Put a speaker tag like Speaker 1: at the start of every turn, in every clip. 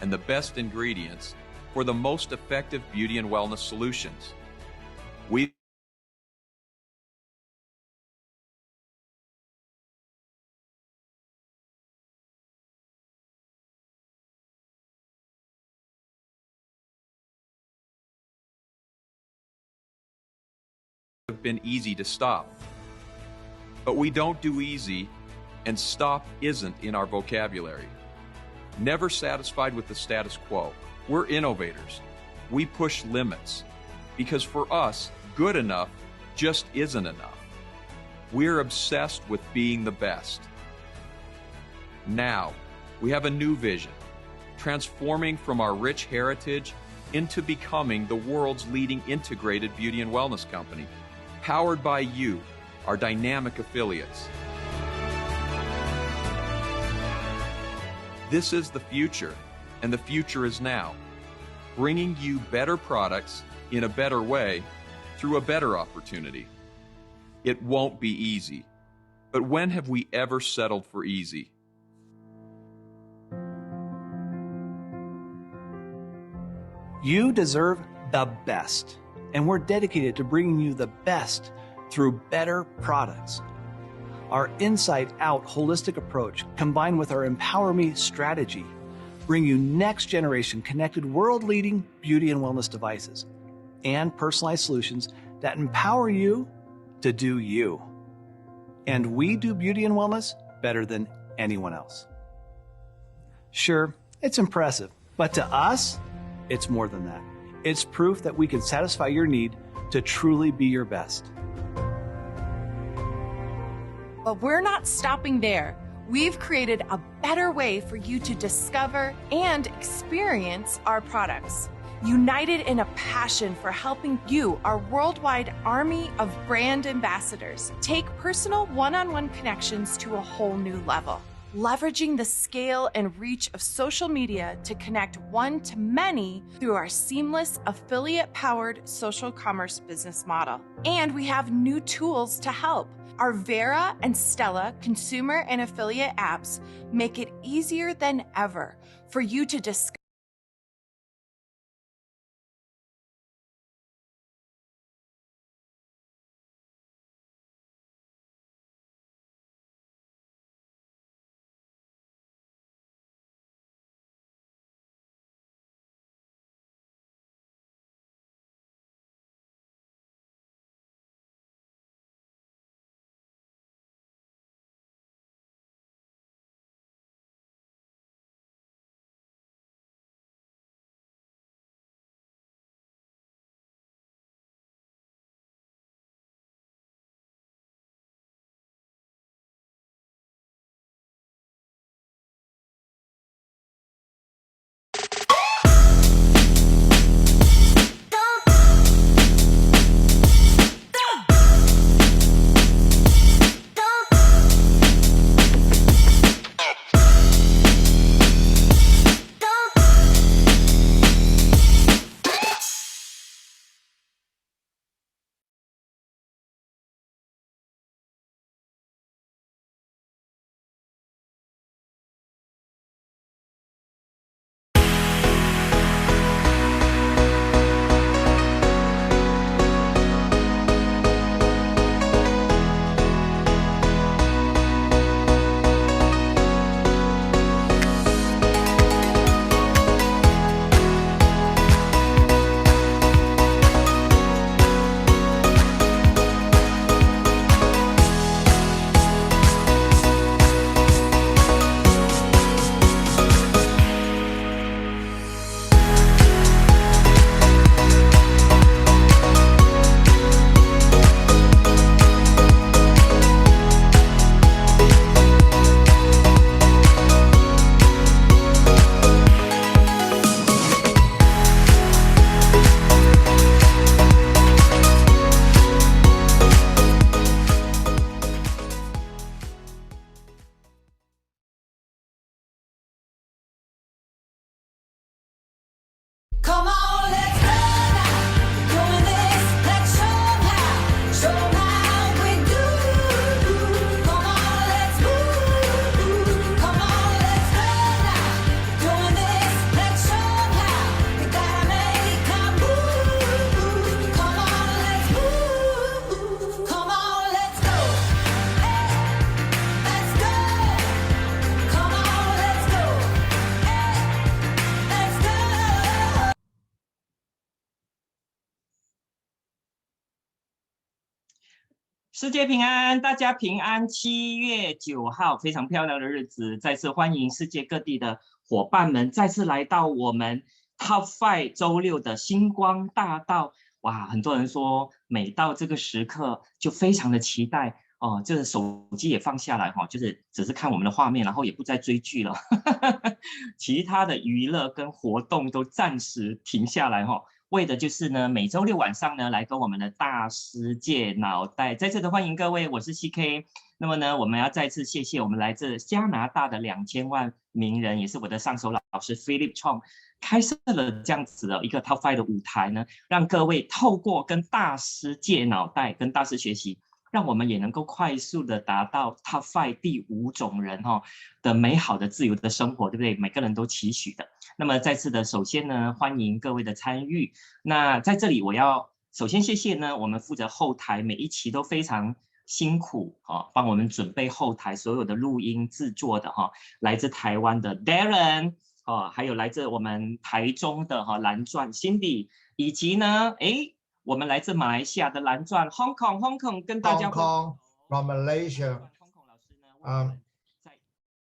Speaker 1: and the best ingredients for the most effective beauty and wellness solutions. We've been easy to stop. But we don't do easy, and stop isn't in our vocabulary. Never satisfied with the status quo, we're innovators. We push limits, because for us, good enough just isn't enough. We're obsessed with being the best. Now, we have a new vision, transforming from our rich heritage into becoming the world's leading integrated beauty and wellness company, powered by you, our dynamic affiliates. This is the future, and the future is now, bringing you better products in a better way through a better opportunity. It won't be easy, but when have we ever settled for easy?
Speaker 2: You deserve the best, and we're dedicated to bringing you the best through better products. Our inside-out holistic approach, combined with our Empower Me strategy, bring you next-generation connected world-leading beauty and wellness devices and personalized solutions that empower you to do you. And we do beauty and wellness better than anyone else. Sure, it's impressive, but to us, it's more than that. It's proof that we can satisfy your need to truly be your best.
Speaker 3: But we're not stopping there. We've created a better way for you to discover and experience our products. United in a passion for helping you, our worldwide army of brand ambassadors, take personal one-on-one connections to a whole new level. Leveraging the scale and reach of social media to connect one-to-many through our seamless affiliate-powered social commerce business model. And we have new tools to help. Our Vera and Stella consumer and affiliate apps make it easier than ever for you to discover
Speaker 4: 世界平安，大家平安。7月9号，非常漂亮的日子，再次欢迎世界各地的伙伴们再次来到我们 Top 5周6的星光大道。哇，很多人说每到这个时刻就非常的期待哦，就是手机也放下来哈，就是只是看我们的画面，然后也不再追剧了，其他的娱乐跟活动都暂时停下来哈。为的就是呢，每周6晚上呢，来跟我们的大师借脑袋。再次的欢迎各位，我是 CK。那么呢，我们要再次谢谢我们来自加拿大的2000万名人，也是我的上手老师 Philip Chong， 开设了这样子的一个 Top 5的舞台呢，让各位透过跟大师借脑袋，跟大师学习，让我们也能够快速的达到 Top 5第5种人的美好的自由的生活，对不对？每个人都期许的。那么再次的，首先呢，欢迎各位的参与。那在这里，我要首先谢谢呢，我们负责后台每一期都非常辛苦帮我们准备后台所有的录音制作的来自台湾的 Darren 还有来自我们台中的蓝钻 Cindy， 以及呢，我们来自马来西亚的蓝钻 Hong Kong 跟大家
Speaker 5: Hong Kong from Malaysia.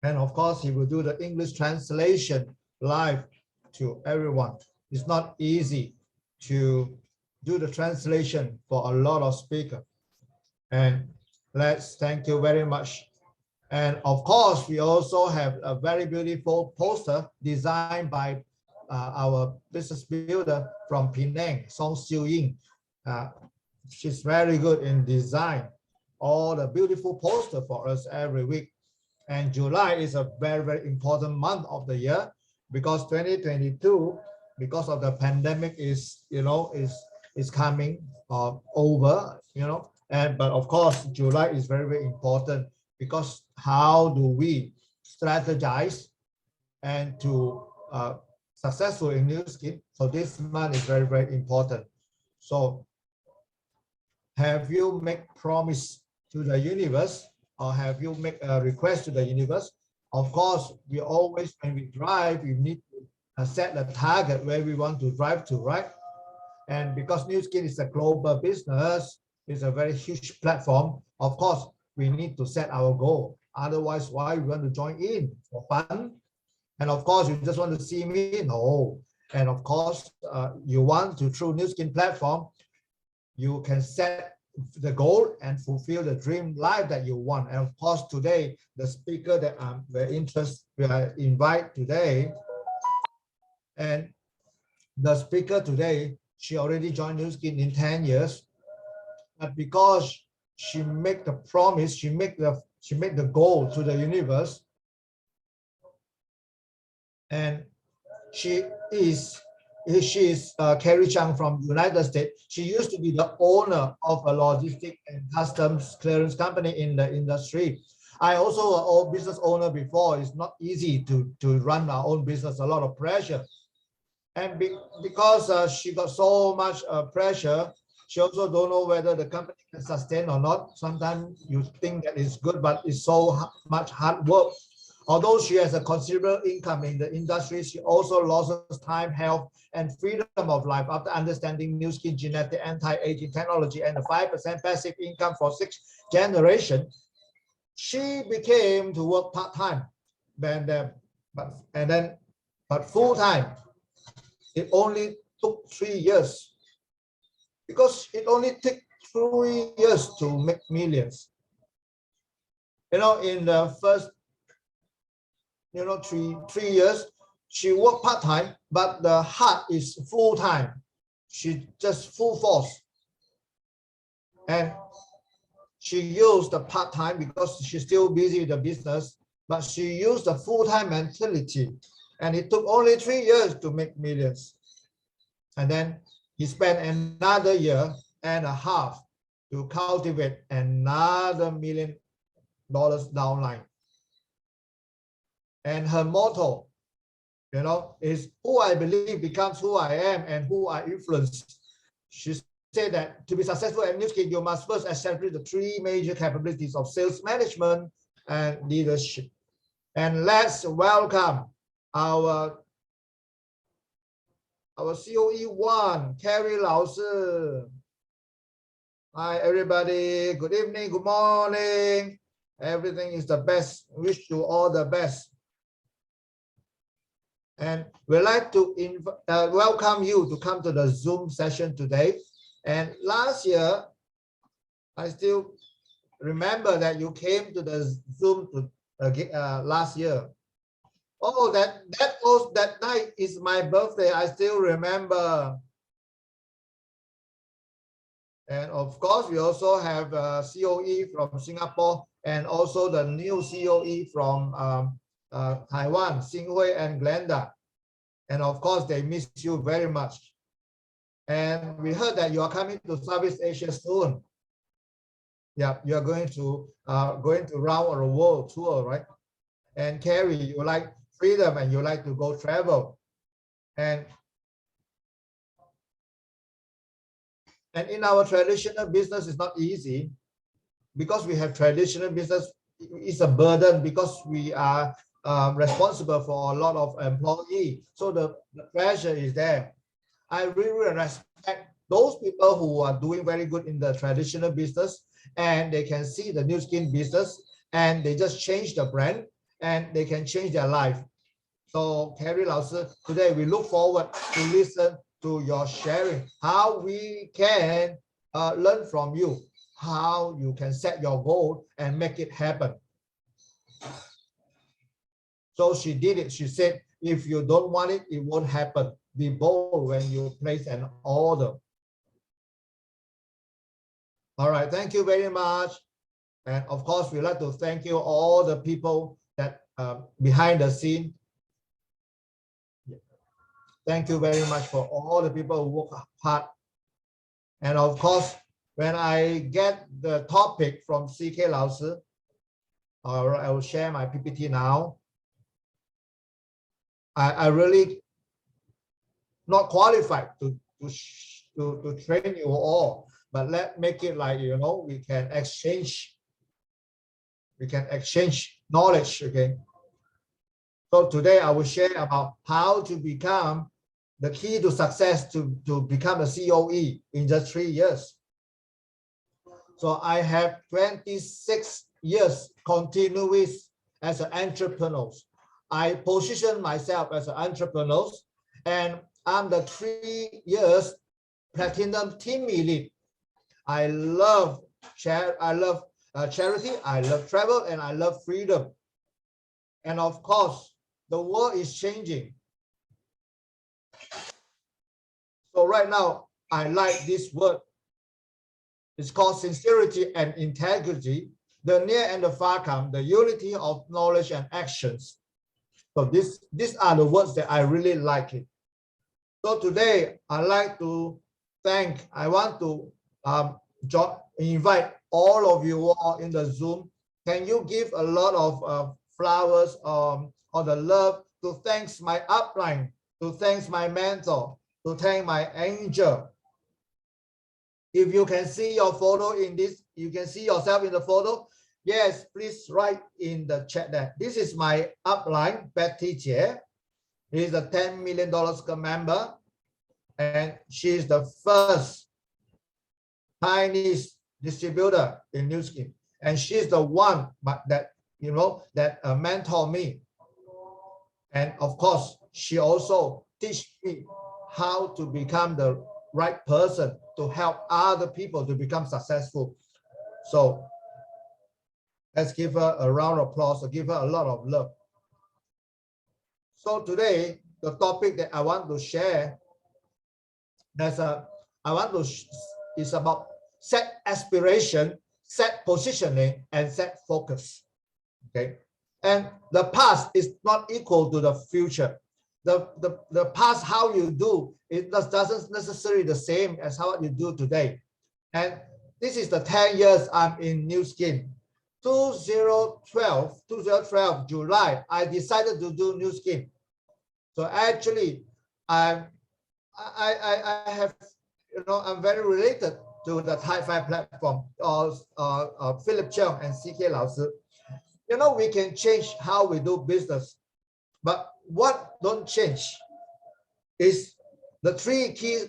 Speaker 5: And of course, he will do the English translation live to everyone. It's not easy to do the translation for a lot of speakers. And let's thank you very much. And of course, we also have a very beautiful poster designed by our business builder from Penang, Song Siu Ying. She's very good in design. All the beautiful poster for us every week. And July is a very, very important month of the year because 2022, because of the pandemic is coming over, but of course, July is very, very important because how do we strategize and to successful in Nu Skin? So this month is very, very important. So have you make promise to the universe or have you make a request to the universe? Of course, we always, when we drive, we need to set a target where we want to drive to, right? And because Nu Skin is a global business, it's a very huge platform. Of course, we need to set our goal. Otherwise, why we want to join in? For fun? And of course, you just want to see me? No. And of course, you want to, through Nu Skin platform, you can set the goal and fulfill the dream life that you want. And of course, today, the speaker that I'm very interested, we invite today, and the speaker today, she already joined Nu Skin in 10 years, but because she make the promise, she make the goal to the universe, and she is Carrie Zhang from United States. She used to be the owner of a logistic and customs clearance company in the industry. I also a business owner before. It's not easy to run our own business, a lot of pressure. And because she got so much pressure, she also don't know whether the company can sustain or not. Sometimes you think that it's good, but it's so much hard work. Although she has a considerable income in the industry, she also loses time, health, and freedom of life after understanding Nu Skin genetic anti-aging technology and the 5% passive income for 6 generations. She became to work part-time, but full-time. It only took 3 years because it only took 3 years to make millions. In the first 3 years, she worked part-time, but the heart is full-time. She just full force. And she used the part-time because she's still busy with the business, but she used the full-time mentality. And it took only 3 years to make millions. And then he spent another 1.5 years to cultivate another $1 million downline. And her motto, is who I believe becomes who I am and who I influence. She said that to be successful at Nu Skin, you must first establish the 3 major capabilities of sales management and leadership. And let's welcome our COE 1, Carrie 老师. Hi, everybody. Good evening. Good morning. Everything is the best. Wish you all the best. And we'd like to welcome you to come to the Zoom session today. And last year, I still remember that you came to the Zoom last year. Oh, that night is my birthday. I still remember. And of course, we also have COE from Singapore and also the new COE from Taiwan, Xinghui and Glenda. And of course, they miss you very much. And we heard that you are coming to Southeast Asia soon. Yeah, you are going to round the world tour, right? And Carrie, you like freedom and you like to go travel. And in our traditional business, it's not easy because we have traditional business. It's a burden because we are responsible for a lot of employees. So the pressure is there. I really respect those people who are doing very good in the traditional business and they can see the new skin business and they just change the brand and they can change their life. So Carrie Lao Sư, today we look forward to listen to your sharing, how we can learn from you, how you can set your goal and make it happen. So she did it. She said, if you don't want it, it won't happen. Be bold when you place an order. All right, thank you very much. And of course, we'd like to thank you all the people that behind the scene. Thank you very much for all the people who work hard. And of course, when I get the topic from CK Lao Sư, I will share my PPT now. I really not qualified to train you all, but let's make it like, you know, we can exchange knowledge, okay? So today I will share about how to become the key to success to become a COE in just 3 years. So I have 26 years continuous as an entrepreneur. I position myself as an entrepreneur and I'm the 3 years platinum team elite. I love charity, I love travel, and I love freedom. And of course, the world is changing. So right now, I like this word. It's called sincerity and integrity, the near and the far come, the unity of knowledge and actions. So these are the words that I really like it. So today, I want to invite all of you all in the Zoom. Can you give a lot of flowers or the love to thank my upline, to thank my mentor, to thank my angel. If you can see your photo in this, you can see yourself in the photo. Yes, please write in the chat that this is my upline, Betty Jie. He is a $10 million member, and she is the first Chinese distributor in Nu Skin, and she's the one that mentor me. And of course, she also teach me how to become the right person to help other people to become successful. So let's give her a round of applause, or give her a lot of love. So today, the topic that I want to share is about set aspiration, set positioning, and set focus. Okay, and the past is not equal to the future. The past, how you do it, doesn't necessarily the same as how you do today. And this is the 10 years I'm in Nu Skin. 2012 July, I decided to do Nu Skin. So actually, I'm very related to the Thai 5 platform of Philip Cheung and CK Lao Sư. You know, we can change how we do business, but what don't change is the 3 keys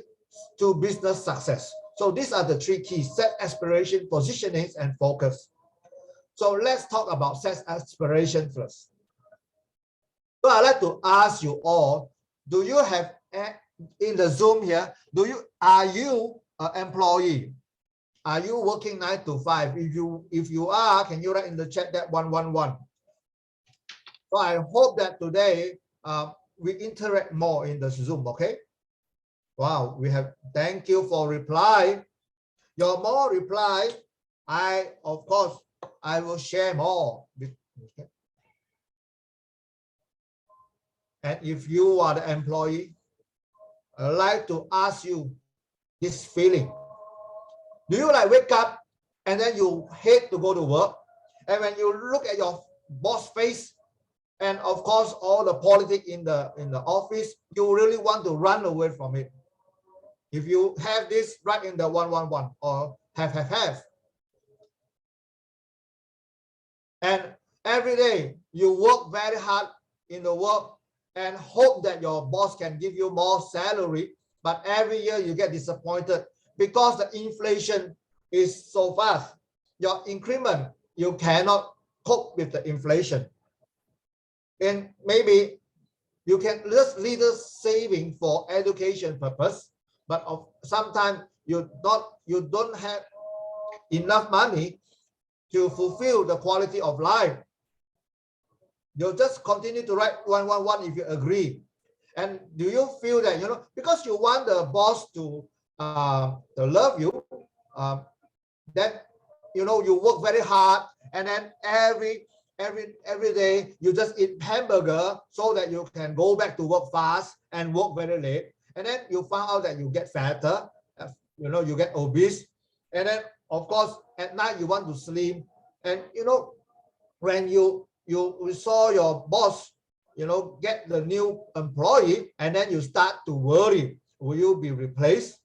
Speaker 5: to business success. So these are the 3 keys: set aspiration, positioning, and focus. So let's talk about set aspiration first. So I'd like to ask you all, do you have, in the Zoom here, are you an employee? Are you working 9 to 5? If you are, can you write in the chat that 111? So I hope that today we interact more in the Zoom, okay? Wow, we have, thank you for reply. Your more reply, of course, I will share more. Okay. And if you are the employee, I'd like to ask you this feeling. Do you like wake up and then you hate to go to work? And when you look at your boss face, and of course, all the politics in the office, you really want to run away from it. If you have this, write in the 111 or have. And every day you work very hard in the work and hope that your boss can give you more salary, but every year you get disappointed because the inflation is so fast. Your increment, you cannot cope with the inflation. And maybe you can just little saving for education purpose, but sometimes you don't have enough money to fulfill the quality of life. You just continue to write 111 if you agree. And do you feel that, because you want the boss to love you, that you work very hard, and then every day you just eat hamburger so that you can go back to work fast and work very late, and then you find out that you get fatter, you get obese, and then of course at night you want to sleep, and when you saw your boss get the new employee, and then you start to worry, will you be replaced?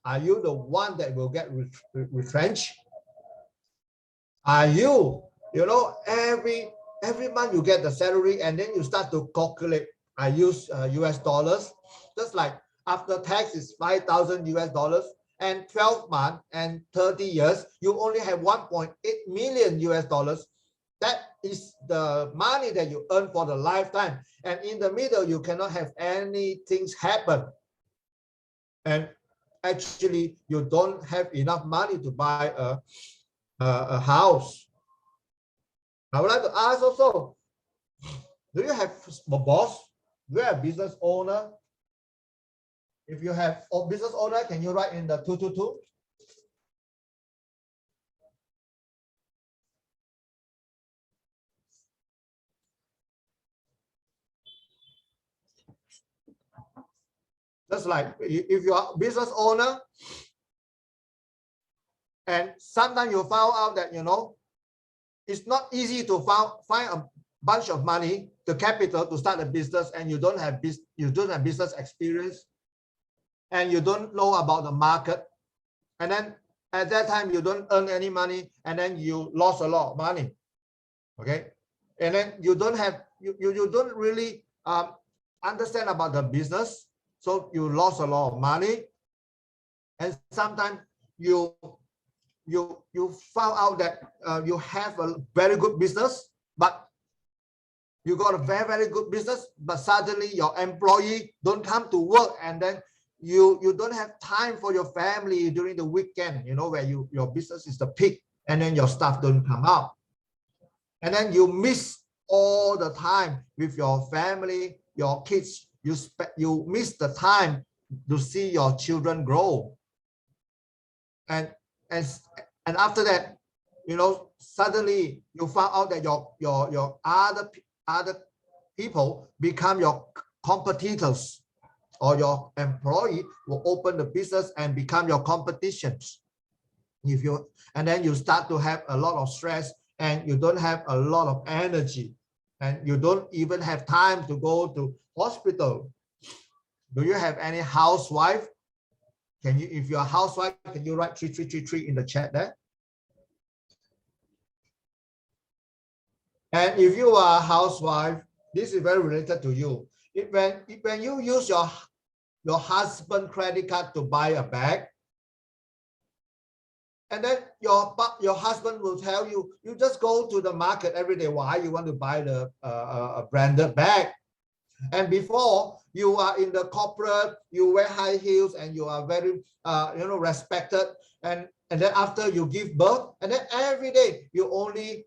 Speaker 5: Are you the one that will get retrenched? Are you every month you get the salary, and then you start to calculate, I use US dollars, just like after tax is $5,000 US, and 12 months and 30 years, you only have 1.8 million US dollars. That is the money that you earn for the lifetime. And in the middle, you cannot have anything happen. And actually, you don't have enough money to buy a house. I would like to ask also, do you have a boss? Do you have a business owner? If you have a business owner, can you write in the 222? Just like if you are a business owner, and sometimes you found out that, it's not easy to find a bunch of money, the capital to start a business, and you don't have business experience, and you don't know about the market, and then at that time you don't earn any money, and then you lost a lot of money, okay? And then you don't have you don't really understand about the business, so you lost a lot of money, and sometimes you found out that you have a very good business, but you got a very, very good business, but suddenly your employee don't come to work, and then you don't have time for your family during the weekend, where your business is the peak, and then your staff don't come out, and then you miss all the time with your family, your kids. You miss the time to see your children grow, and after that, suddenly you found out that your other people become your competitors, or your employee will open the business and become your competitions. And then you start to have a lot of stress, and you don't have a lot of energy, and you don't even have time to go to hospital. Do you have any housewife? If you're a housewife, can you write 3333 in the chat there? And if you are a housewife, this is very related to you. When you use your husband's credit card to buy a bag, And then your husband will tell you, you just go to the market every day. Why you want to buy the branded bag? And before you are in the corporate, you wear high heels and you are very respected. And then after you give birth, and then every day you only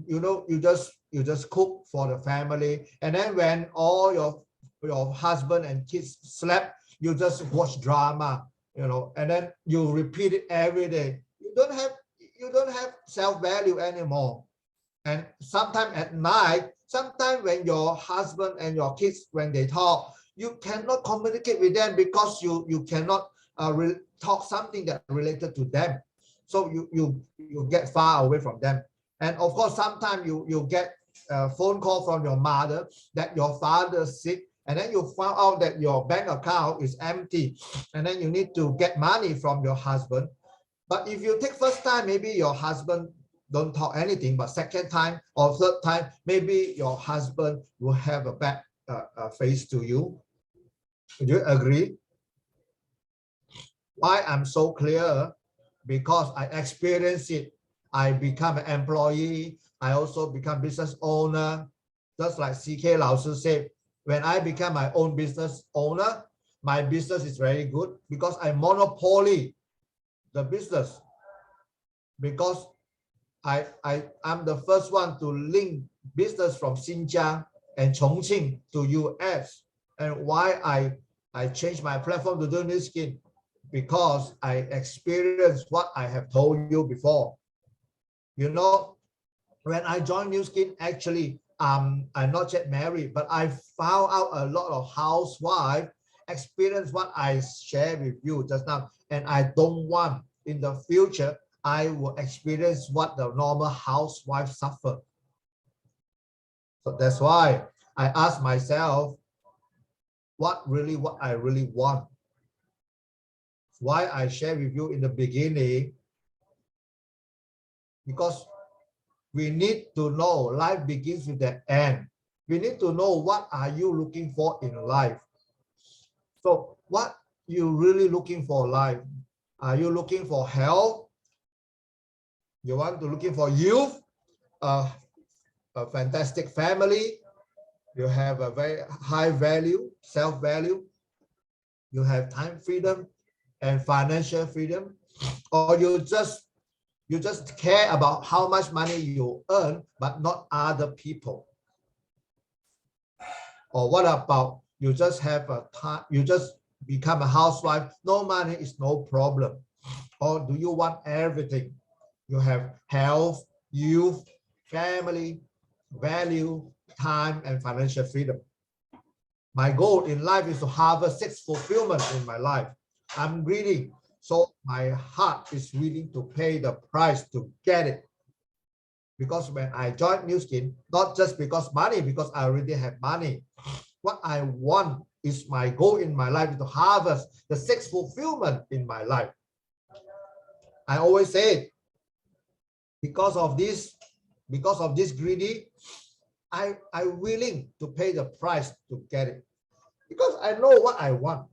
Speaker 5: you just cook for the family. And then when all your husband and kids slept, you just watch drama, and then you repeat it every day. You don't have self-value anymore. And sometimes at night, sometimes when your husband and your kids, when they talk, you cannot communicate with them because you cannot talk something that related to them. So you get far away from them. And of course, sometimes you get a phone call from your mother that your father is sick, and then you found out that your bank account is empty, and then you need to get money from your husband. But if you take first time, maybe your husband don't talk anything, but second time or third time, maybe your husband will have a bad face to you. Do you agree? Why I'm so clear? Because I experienced it. I become an employee. I also become business owner. Just like CK 老师 said, when I become my own business owner, my business is very good because I monopoly the business. Because I'm the first one to link business from Xinjiang and Chongqing to US. And why I changed my platform to do New Skin? Because I experienced what I have told you before. When I joined New Skin, actually, I'm not yet married, but I found out a lot of housewives experience what I shared with you just now. And I don't want in the future, I will experience what the normal housewife suffer. So that's why I ask myself, what I really want. Why I share with you in the beginning, because we need to know life begins with the end. We need to know what are you looking for in life. So what you really looking for in life? Are you looking for health? You want to looking for youth, a fantastic family. You have a very high value, self-value. You have time freedom and financial freedom, or you just care about how much money you earn, but not other people. Or what about you just have a time, you just become a housewife, no money is no problem. Or do you want everything? You have health, youth, family, value, time, and financial freedom. My goal in life is to harvest 6 fulfillment in my life. I'm greedy, so my heart is willing to pay the price to get it. Because when I joined New Skin, not just because money, because I already have money. What I want is my goal in my life is to harvest the 6 fulfillment in my life. I always say, because of this greedy, I'm willing to pay the price to get it. Because I know what I want.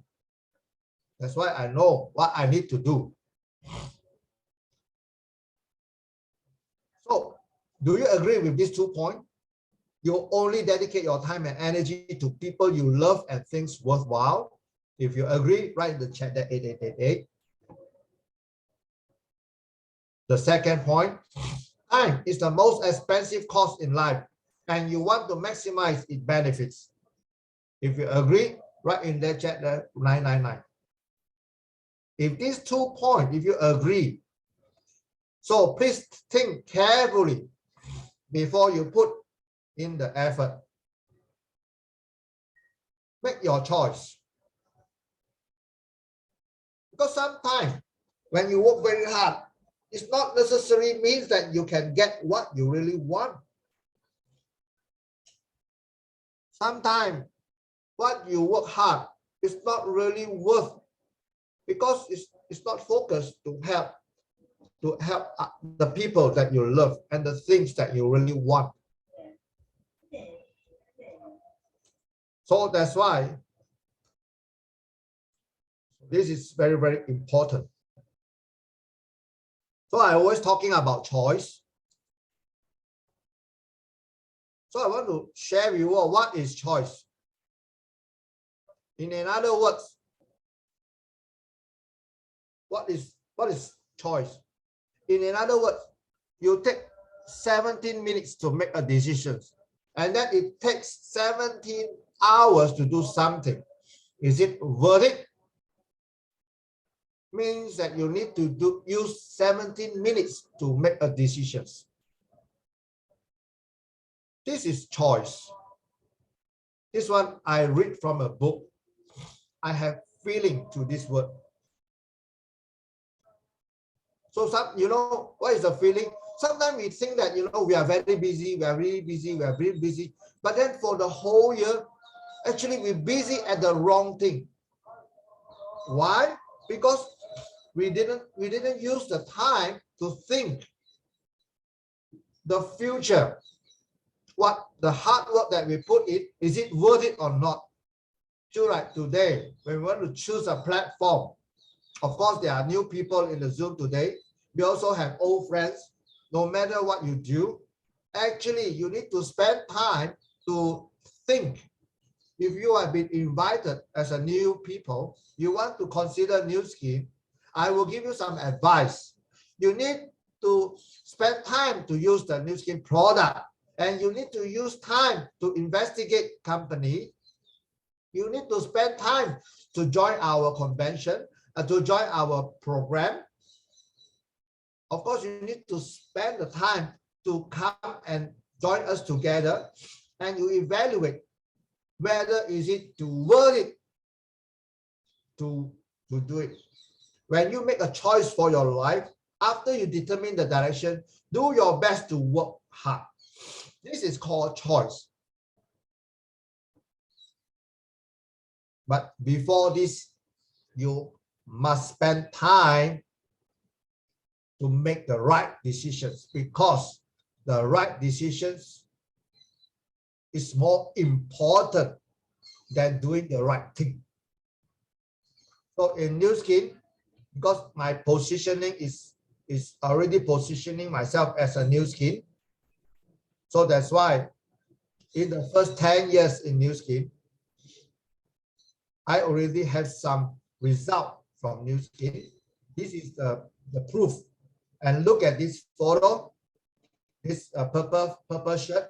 Speaker 5: That's why I know what I need to do. So, do you agree with these 2 points? You only dedicate your time and energy to people you love and things worthwhile. If you agree, write in the chat that 8888. The second point, time is the most expensive cost in life, and you want to maximize its benefits. If you agree, write in the chat that 999. If these 2 points, if you agree, so please think carefully before you put in the effort. Make your choice. Because sometimes when you work very hard, it's not necessarily means that you can get what you really want. Sometimes what you work hard is not really worth, because it's not focused to help the people that you love and the things that you really want. So that's why this is very, very important. So I always talking about choice. So I want to share with you what is choice. In other words, what is choice? In other words, you take 17 minutes to make a decision, and then it takes 17 hours to do something. Is it worth it? Means that you need to use 17 minutes to make a decision. This is choice. This one I read from a book. I have feeling to this word. So you know, what is the feeling? Sometimes we think that, you know, we are very busy, we are really busy, we are very busy. But then for the whole year, actually we're busy at the wrong thing. Why? Because we didn't use the time to think the future. What the hard work that we put in, is it worth it or not? So like today, when we want to choose a platform, of course, there are new people in the Zoom today. We also have old friends. No matter what you do, actually, you need to spend time to think. If you have been invited as a new people, you want to consider new scheme, I will give you some advice. You need to spend time to use the new scheme product, and you need to use time to investigate company. You need to spend time to join our convention, to join our program. Of course, you need to spend the time to come and join us together, and you evaluate whether is it worth it to do it. When you make a choice for your life, after you determine the direction, do your best to work hard. This is called choice. But before this, you must spend time to make the right decisions, because the right decisions is more important than doing the right thing. So in Nu Skin, because my positioning is already positioning myself as a Nu Skin, so that's why in the first 10 years in Nu Skin, I already have some result from Nu Skin. This is the proof. And look at this photo, this purple shirt.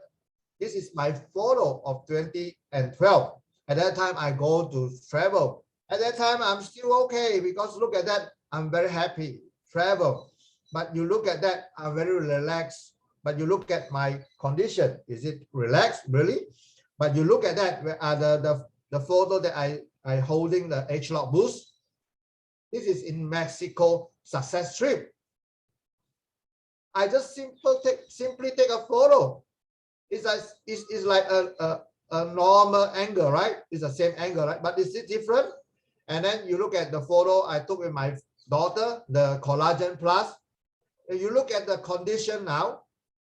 Speaker 5: This is my photo of 2012. At that time, I go to travel. At that time, I'm still okay, because look at that, I'm very happy, travel. But you look at that, I'm very relaxed. But you look at my condition, is it relaxed, really? But you look at that, the photo that I holding the H-Lock boost. This is in Mexico success trip. I just simply take a photo. It's like a normal angle, right? It's the same angle, right? But is it different? And then you look at the photo I took with my daughter, the Collagen Plus. And you look at the condition now.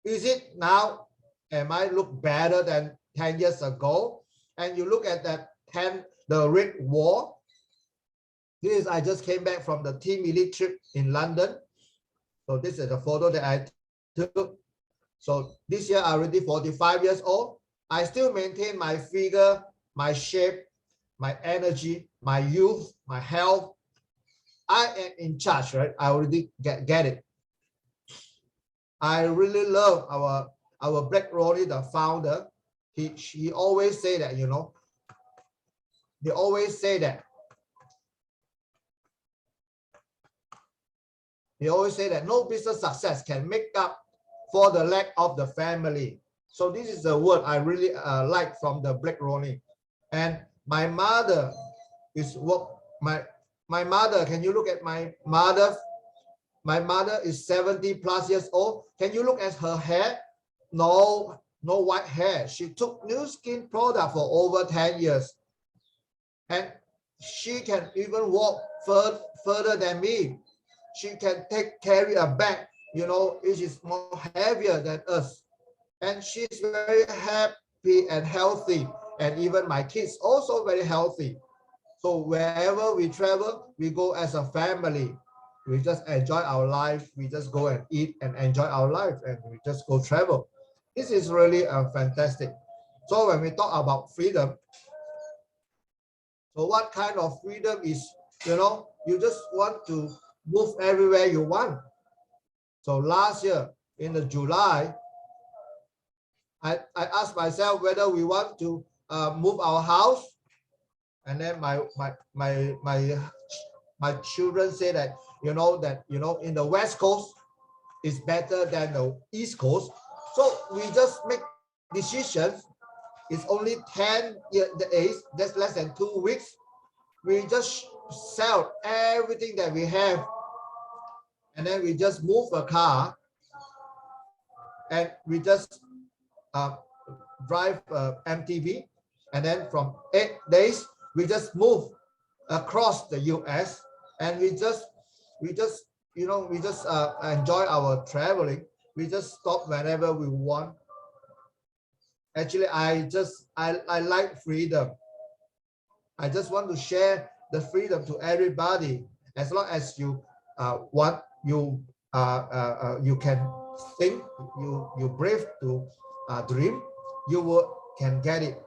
Speaker 5: Is it now, am I look better than 10 years ago? And you look at that the red wall. This is, I just came back from the Team Elite trip in London. So this is the photo that I took. So this year I'm already 45 years old. I still maintain my figure, my shape, my energy, my youth, my health. I am in charge, right? I already get it. I really love our Black Ronnie, the founder. He always say that, you know, they always say that. They always say that no business success can make up for the lack of the family. So this is the word I really like from the Black Ronnie. And my mother is my mother. Can you look at my mother? My mother is 70 plus years old. Can you look at her hair? No white hair. She took Nu Skin product for over 10 years. And she can even walk further than me. She can carry a bag, you know, which is more heavier than us. And she's very happy and healthy. And even my kids also very healthy. So wherever we travel, we go as a family. we just enjoy our life. We just go and eat and enjoy our life, and we just go travel. This is really fantastic. So when we talk about freedom, so what kind of freedom is, you just want to move everywhere you want. So last year in the July, I asked myself whether we want to move our house, and then my children say that in the West Coast is better than the East Coast. So we just make decisions. It's only 10 days. That's less than 2 weeks. We just sell everything that we have, and then we just move a car, and we just drive MTV, and then from 8 days we just move across the US, and we just enjoy our traveling. We just stop whenever we want. Actually, I like freedom. I just want to share the freedom to everybody. As long as you want, you can think, you brave to dream, you can get it.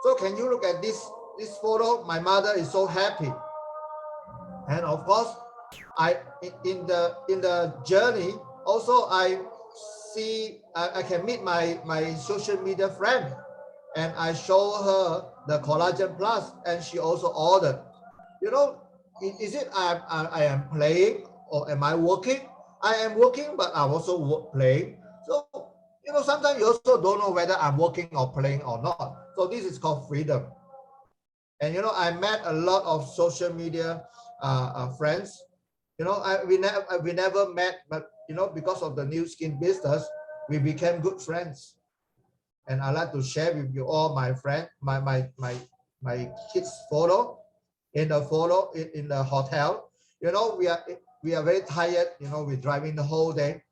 Speaker 5: So can you look at this photo? My mother is so happy, and of course, in the journey also I see I can meet my social media friend, and I show her the Collagen Plus, and she also ordered. Is it I am playing, or am I working? I am working, but I'm also playing. So sometimes you also don't know whether I'm working or playing or not. So this is called freedom. And I met a lot of social media friends. We never met, but because of the new skin business, we became good friends. And I like to share with you all my friend, my kids' photo. In the hotel, we are very tired. We're driving the whole day,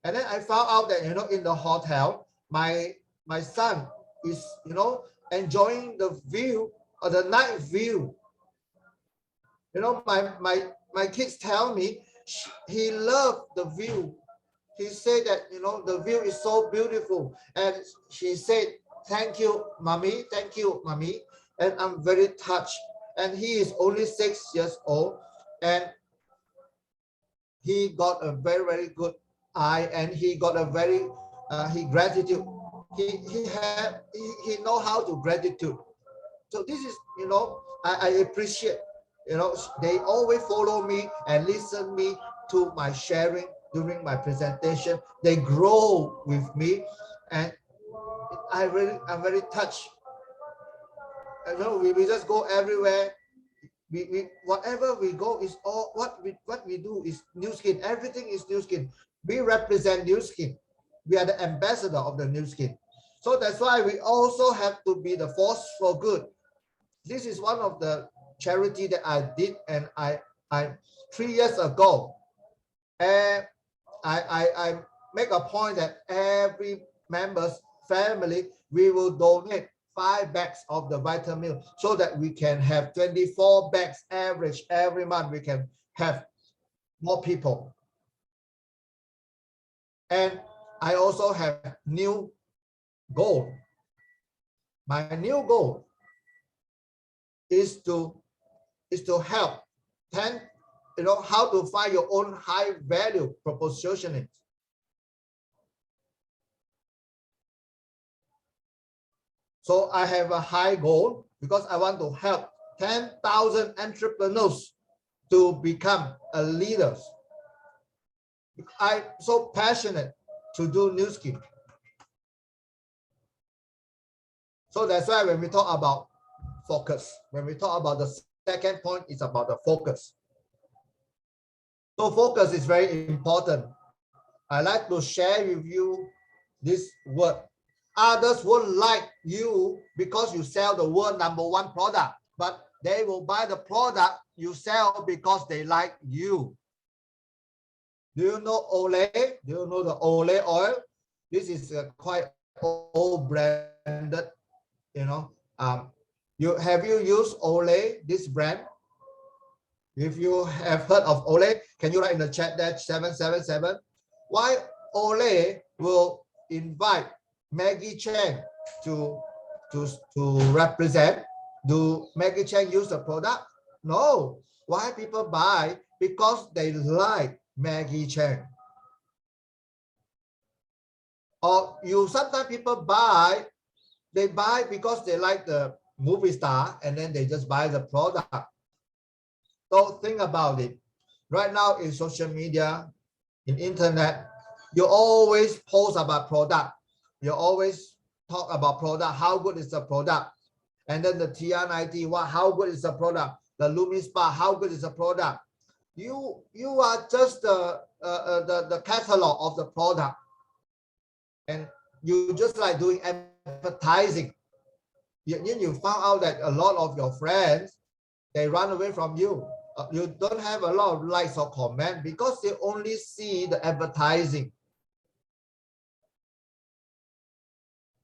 Speaker 5: and then I found out that in the hotel, my son is enjoying the view, or the night view. My kids tell me he loved the view. He said that the view is so beautiful, and she said, "Thank you, mommy. Thank you, mommy." And I'm very touched. And he is only 6 years old, and he got a very, very good eye, and he got a very gratitude. He know how to gratitude. So this is I appreciate. They always follow me and listen me to my sharing during my presentation. They grow with me, and I'm very touched. We just go everywhere. We whatever we go is all what we do is new skin. Everything is new skin. We represent new skin. We are the ambassador of the new skin. So that's why we also have to be the force for good. This is one of the charity that I did, and I 3 years ago, and I make a point that every member's family, we will donate 5 bags of the vitamin, so that we can have 24 bags average every month. We can have more people. And I also have new goal. My new goal is to help 10, how to find your own high value propositioning. So I have a high goal because I want to help 10,000 entrepreneurs to become a leaders. I'm so passionate to do new skin. So that's why when we talk about focus, when we talk about the second point, it's about the focus. So focus is very important. I like to share with you this word. Others won't like you because you sell the world #1 product, but they will buy the product you sell because they like you. Do you know Olay? Do you know the Olay oil? This is a quite old branded, have you used Olay, this brand? If you have heard of Ole, can you write in the chat that 777? Why Ole will invite Maggie Chang to represent? Do Maggie Chang use the product? No. Why people buy? Because they like Maggie Chang. Or sometimes people buy, they buy because they like the movie star and then they just buy the product. So think about it. Right now in social media, in internet, you always post about product. You always talk about product. How good is the product? And then the TR90, how good is the product? The Lumi Spa, how good is the product? You are just the catalog of the product. And you just like doing advertising. You found out that a lot of your friends, they run away from you. You don't have a lot of likes or comments because they only see the advertising.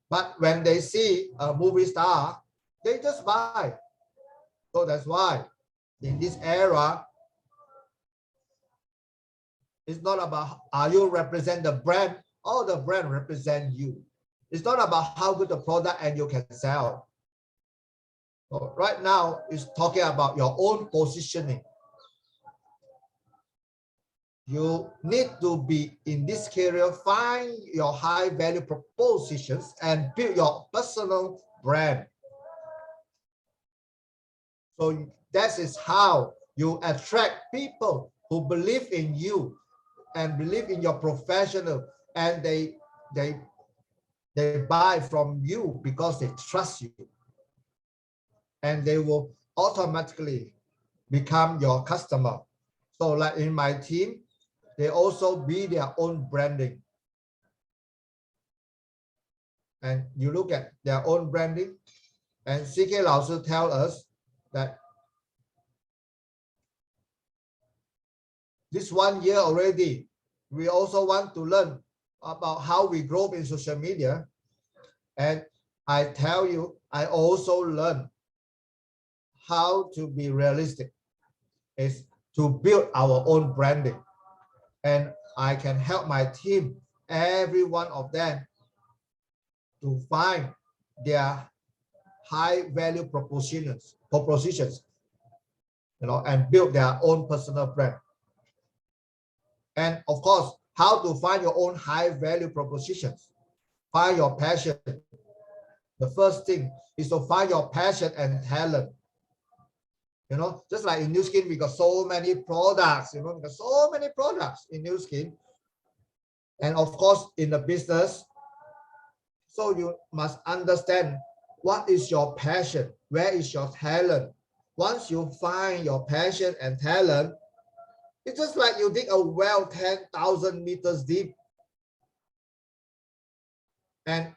Speaker 5: But when they see a movie star, they just buy. So that's why in this era, it's not about are you represent the brand or the brand represent you. It's not about how good the product and you can sell. So right now, it's talking about your own positioning. You need to be in this career, find your high value propositions and build your personal brand. So that is how you attract people who believe in you and believe in your professional, and they buy from you because they trust you. And they will automatically become your customer. So like in my team, they also be their own branding. And you look at their own branding, and CK also tell us that this 1 year already, we also want to learn about how we grow in social media. And I tell you, I also learned how to be realistic, is to build our own branding. And I can help my team, every one of them, to find their high value propositions, and build their own personal brand. And of course, how to find your own high value propositions. Find your passion. The first thing is to find your passion and talent. Just like in Nu Skin, we got so many products, we got so many products in Nu Skin. And of course, in the business, so you must understand what is your passion, where is your talent. Once you find your passion and talent, it's just like you dig a well 10,000 meters deep. And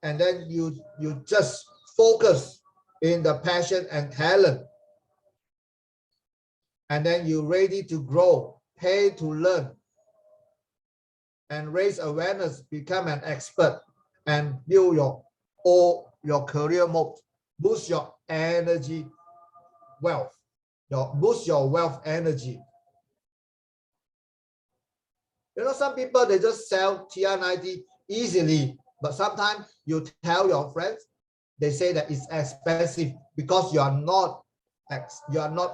Speaker 5: then you just focus in the passion and talent. And then you're ready to grow, pay to learn, and raise awareness, become an expert, and build your career mode, boost your energy, wealth, boost your wealth energy. Some people, they just sell TR90 easily, but sometimes you tell your friends, they say that it's expensive because you are not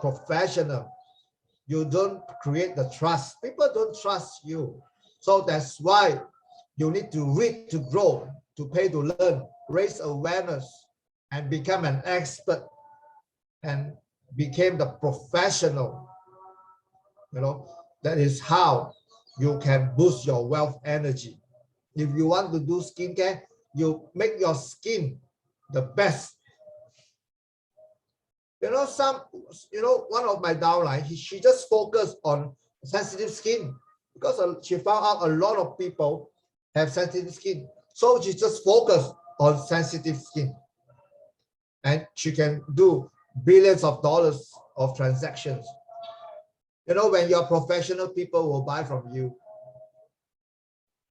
Speaker 5: professional. You don't create the trust. People don't trust you. So that's why you need to read to grow, to pay to learn, raise awareness, and become an expert, and become the professional. That is how you can boost your wealth energy. If you want to do skincare, you make your skin the best. One of my downline, she just focused on sensitive skin because she found out a lot of people have sensitive skin. So she just focused on sensitive skin. And she can do billions of dollars of transactions. When you're professional, people will buy from you.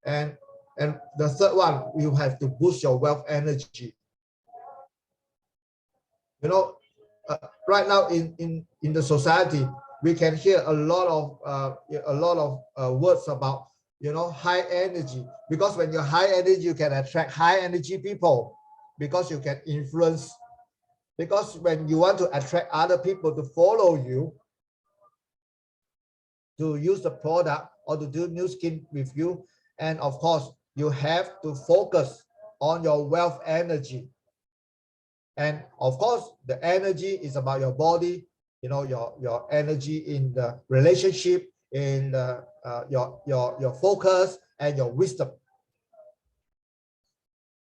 Speaker 5: And the third one, you have to boost your wealth energy. Right now in the society, we can hear a lot of words about, you know, high energy, because when you're high energy, you can attract high energy people, because you can influence, because when you want to attract other people to follow you, to use the product or to do new skin with you, and of course you have to focus on your wealth energy. And of course the energy is about your body, you know, your energy in the relationship, in the, your focus and your wisdom.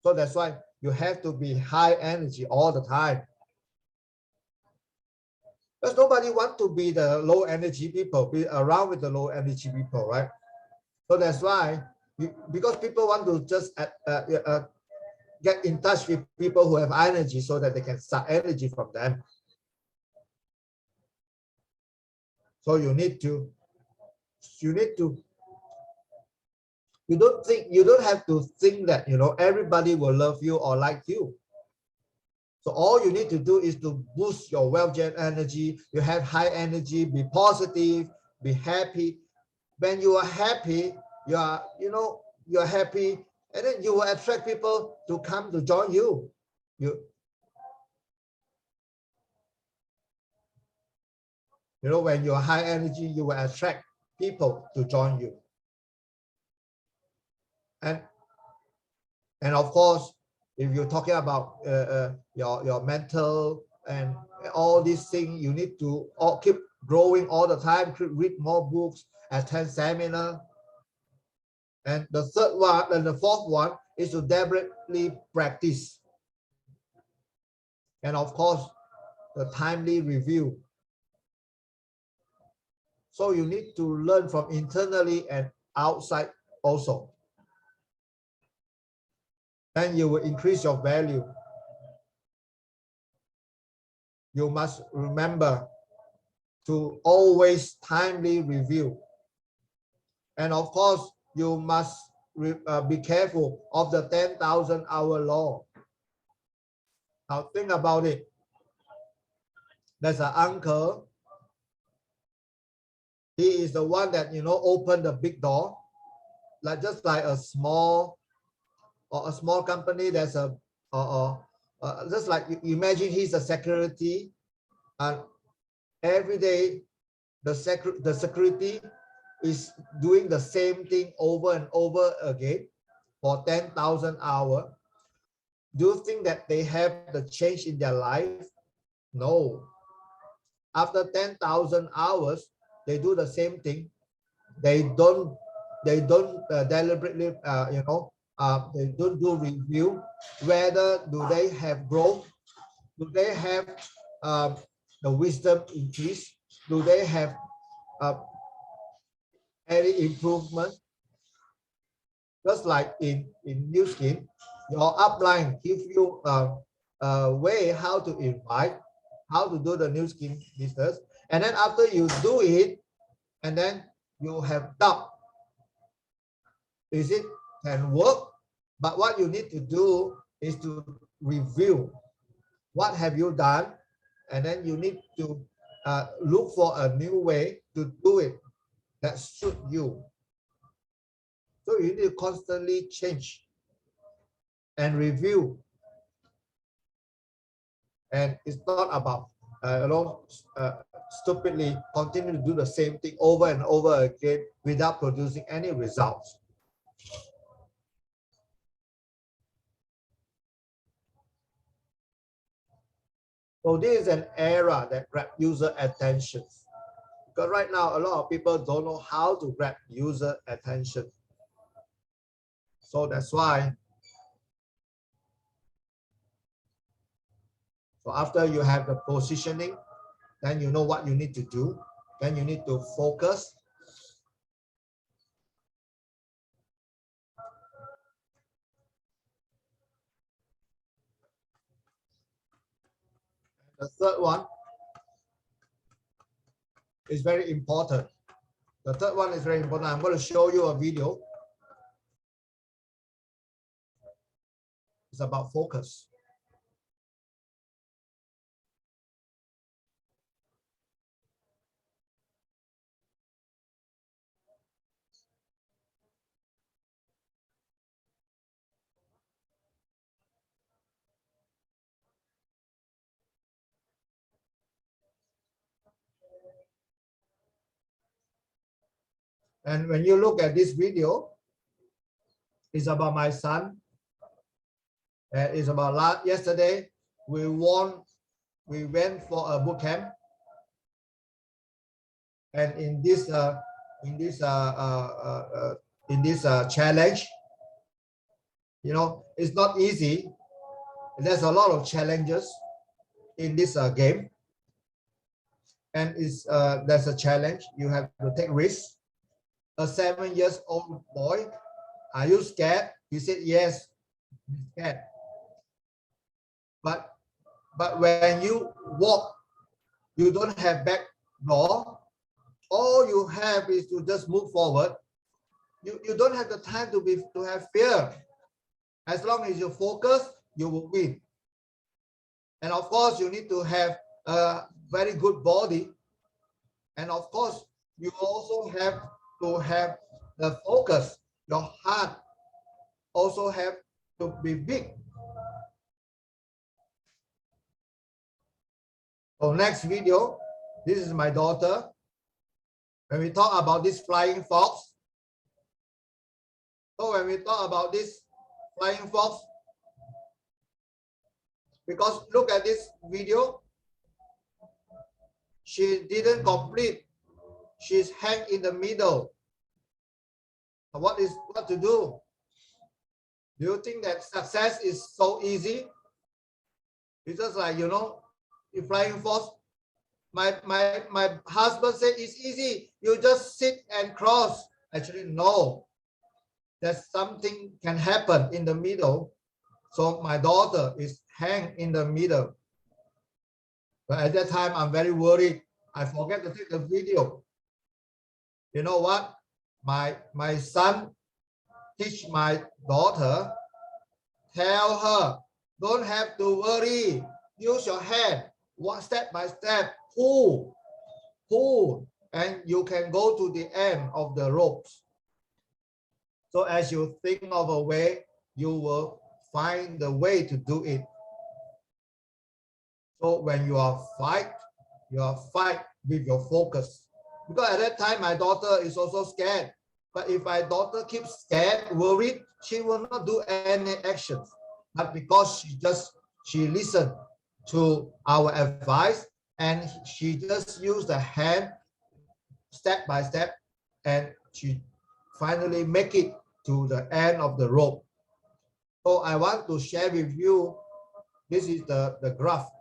Speaker 5: So that's why you have to be high energy all the time, because nobody wants to be the low energy people, be around with the low energy people, right? So that's why because people want to just get in touch with people who have energy so that they can suck energy from them. So you don't have to think that, you know, everybody will love you or like you. So all you need to do is to boost your wealth gen energy. You have high energy, be positive, be happy. When you are happy, you're happy, and then you will attract people to come to join you. You know, when you're high energy, you will attract people to join you. And of course, if you're talking about your mental and all these things, you need to keep growing all the time, read more books, attend seminars. And the third one and the fourth one is to deliberately practice. And of course, the timely review. So you need to learn from internally and outside also. Then you will increase your value. You must remember to always timely review. And of course, you must be careful of the 10,000 hour law. Now think about it. There's an uncle. He is the one that, you know, opened the big door, like just like a small company. There's a just like imagine he's a security, and every day the security is doing the same thing over and over again for 10,000 hours. Do you think that they have the change in their life? No. After 10,000 hours, they do the same thing. They don't deliberately, they don't do review whether do they have growth, do they have the wisdom increase, do they have any improvement. Just like in New Skin, your upline gives you a way how to invite, how to do the New Skin business, and then after you do it, and then you have doubt, is it can work? But what you need to do is to review what have you done, and then you need to look for a new way to do it that suit you. So you need to constantly change and review. And it's not about stupidly continue to do the same thing over and over again without producing any results. So this is an era that grabs user attention. Because right now, a lot of people don't know how to grab user attention. So that's why. So after you have the positioning, then you know what you need to do. Then you need to focus. The third one is very important. The third one is very important. I'm going to show you a video. It's about focus. And when you look at this video, it's about my son. And it's about yesterday. We went for a boot camp. And in this challenge, you know, it's not easy. There's a lot of challenges in this game. And there's a challenge. You have to take risks. A 7-year-old boy, are you scared? He said, yes, I'm scared. But when you walk, you don't have back door. All you have is to just move forward. You don't have the time to have fear. As long as you focus, you will win. And of course, you need to have a very good body. And of course, you also have to have the focus. Your heart also have to be big. So next video, this is my daughter. When we talk about this flying fox, because look at this video, she didn't complete. She's hanging in the middle. What to do? Do you think that success is so easy? It's just like, you know, you flying fox. My husband said it's easy. You just sit and cross. Actually, no. There's something can happen in the middle. So my daughter is hanging in the middle. But at that time, I'm very worried. I forget to take the video. You know what? My son teach my daughter, tell her, don't have to worry. Use your hand, one step by step, pull, and you can go to the end of the ropes. So as you think of a way, you will find the way to do it. So when you are fight with your focus. Because at that time, my daughter is also scared. But if my daughter keeps scared, worried, she will not do any actions. But because she listened to our advice and she just used the hand step by step, and she finally make it to the end of the rope. So I want to share with you, this is the graph.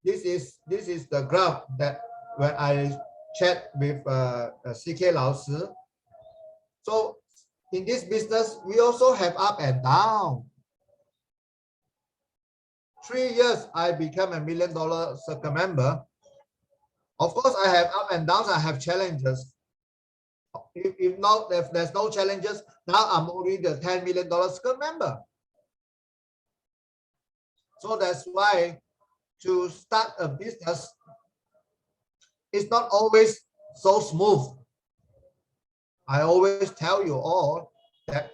Speaker 5: This is the graph that when I chat with CK 老师. So in this business, we also have up and down. 3 years, I become $1 million circle member. Of course, I have up and downs. I have challenges. If there's no challenges, now I'm already the $10 million circle member. So that's why to start a business, it's not always so smooth. I always tell you all that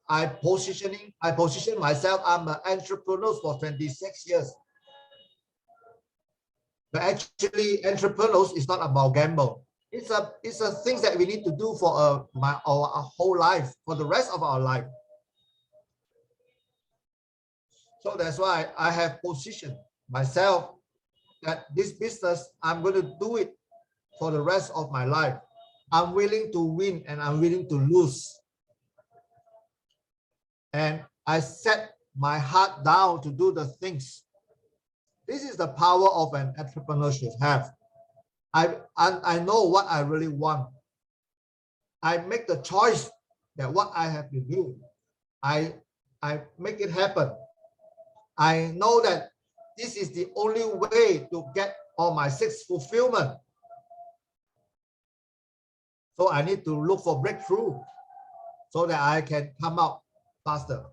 Speaker 5: I position myself. I'm an entrepreneur for 26 years. But actually, entrepreneurs is not about gamble. It's a things that we need to do for our whole life, for the rest of our life. So that's why I have positioned myself that this business, I'm going to do it for the rest of my life. I'm willing to win and I'm willing to lose. And I set my heart down to do the things. This is the power of an entrepreneur should have. I know what I really want. I make the choice that what I have to do. I make it happen. I know that this is the only way to get all my 6 fulfillment. So I need to look for breakthrough so that I can come out faster.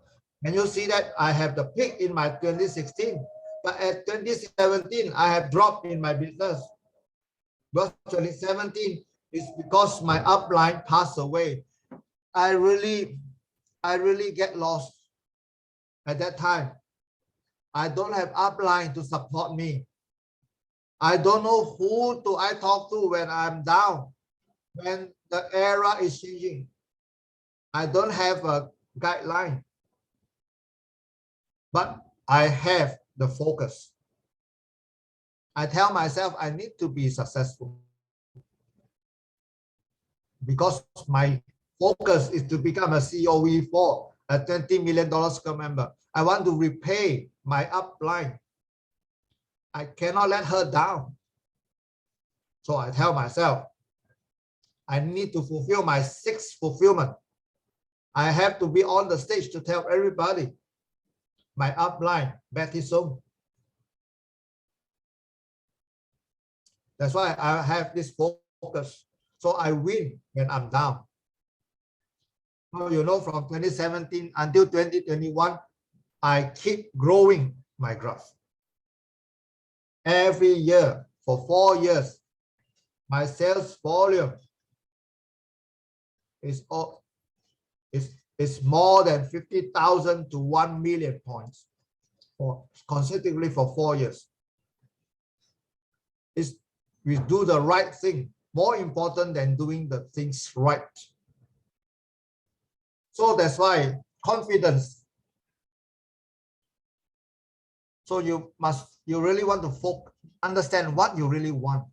Speaker 5: And you see that I have the peak in my 2016, but at 2017, I have dropped in my business. But 2017 is because my upline passed away. I really get lost at that time. I don't have upline to support me. I don't know who do I talk to when I'm down. when the era is changing, I don't have a guideline, but I have the focus. I tell myself I need to be successful because my focus is to become a COE for a $20 million scale member. I want to repay my upline. I cannot let her down. So I tell myself, I need to fulfill my 6th fulfillment. I have to be on the stage to tell everybody, my upline, Betty Sung. That's why I have this focus. So I win when I'm down. So, you know, from 2017 until 2021, I keep growing my graph. Every year for 4 years, my sales volume is more than 50,000 to 1 million points consecutively for 4 years. We do the right thing, more important than doing the things right. So that's why confidence. So you really want to understand what you really want.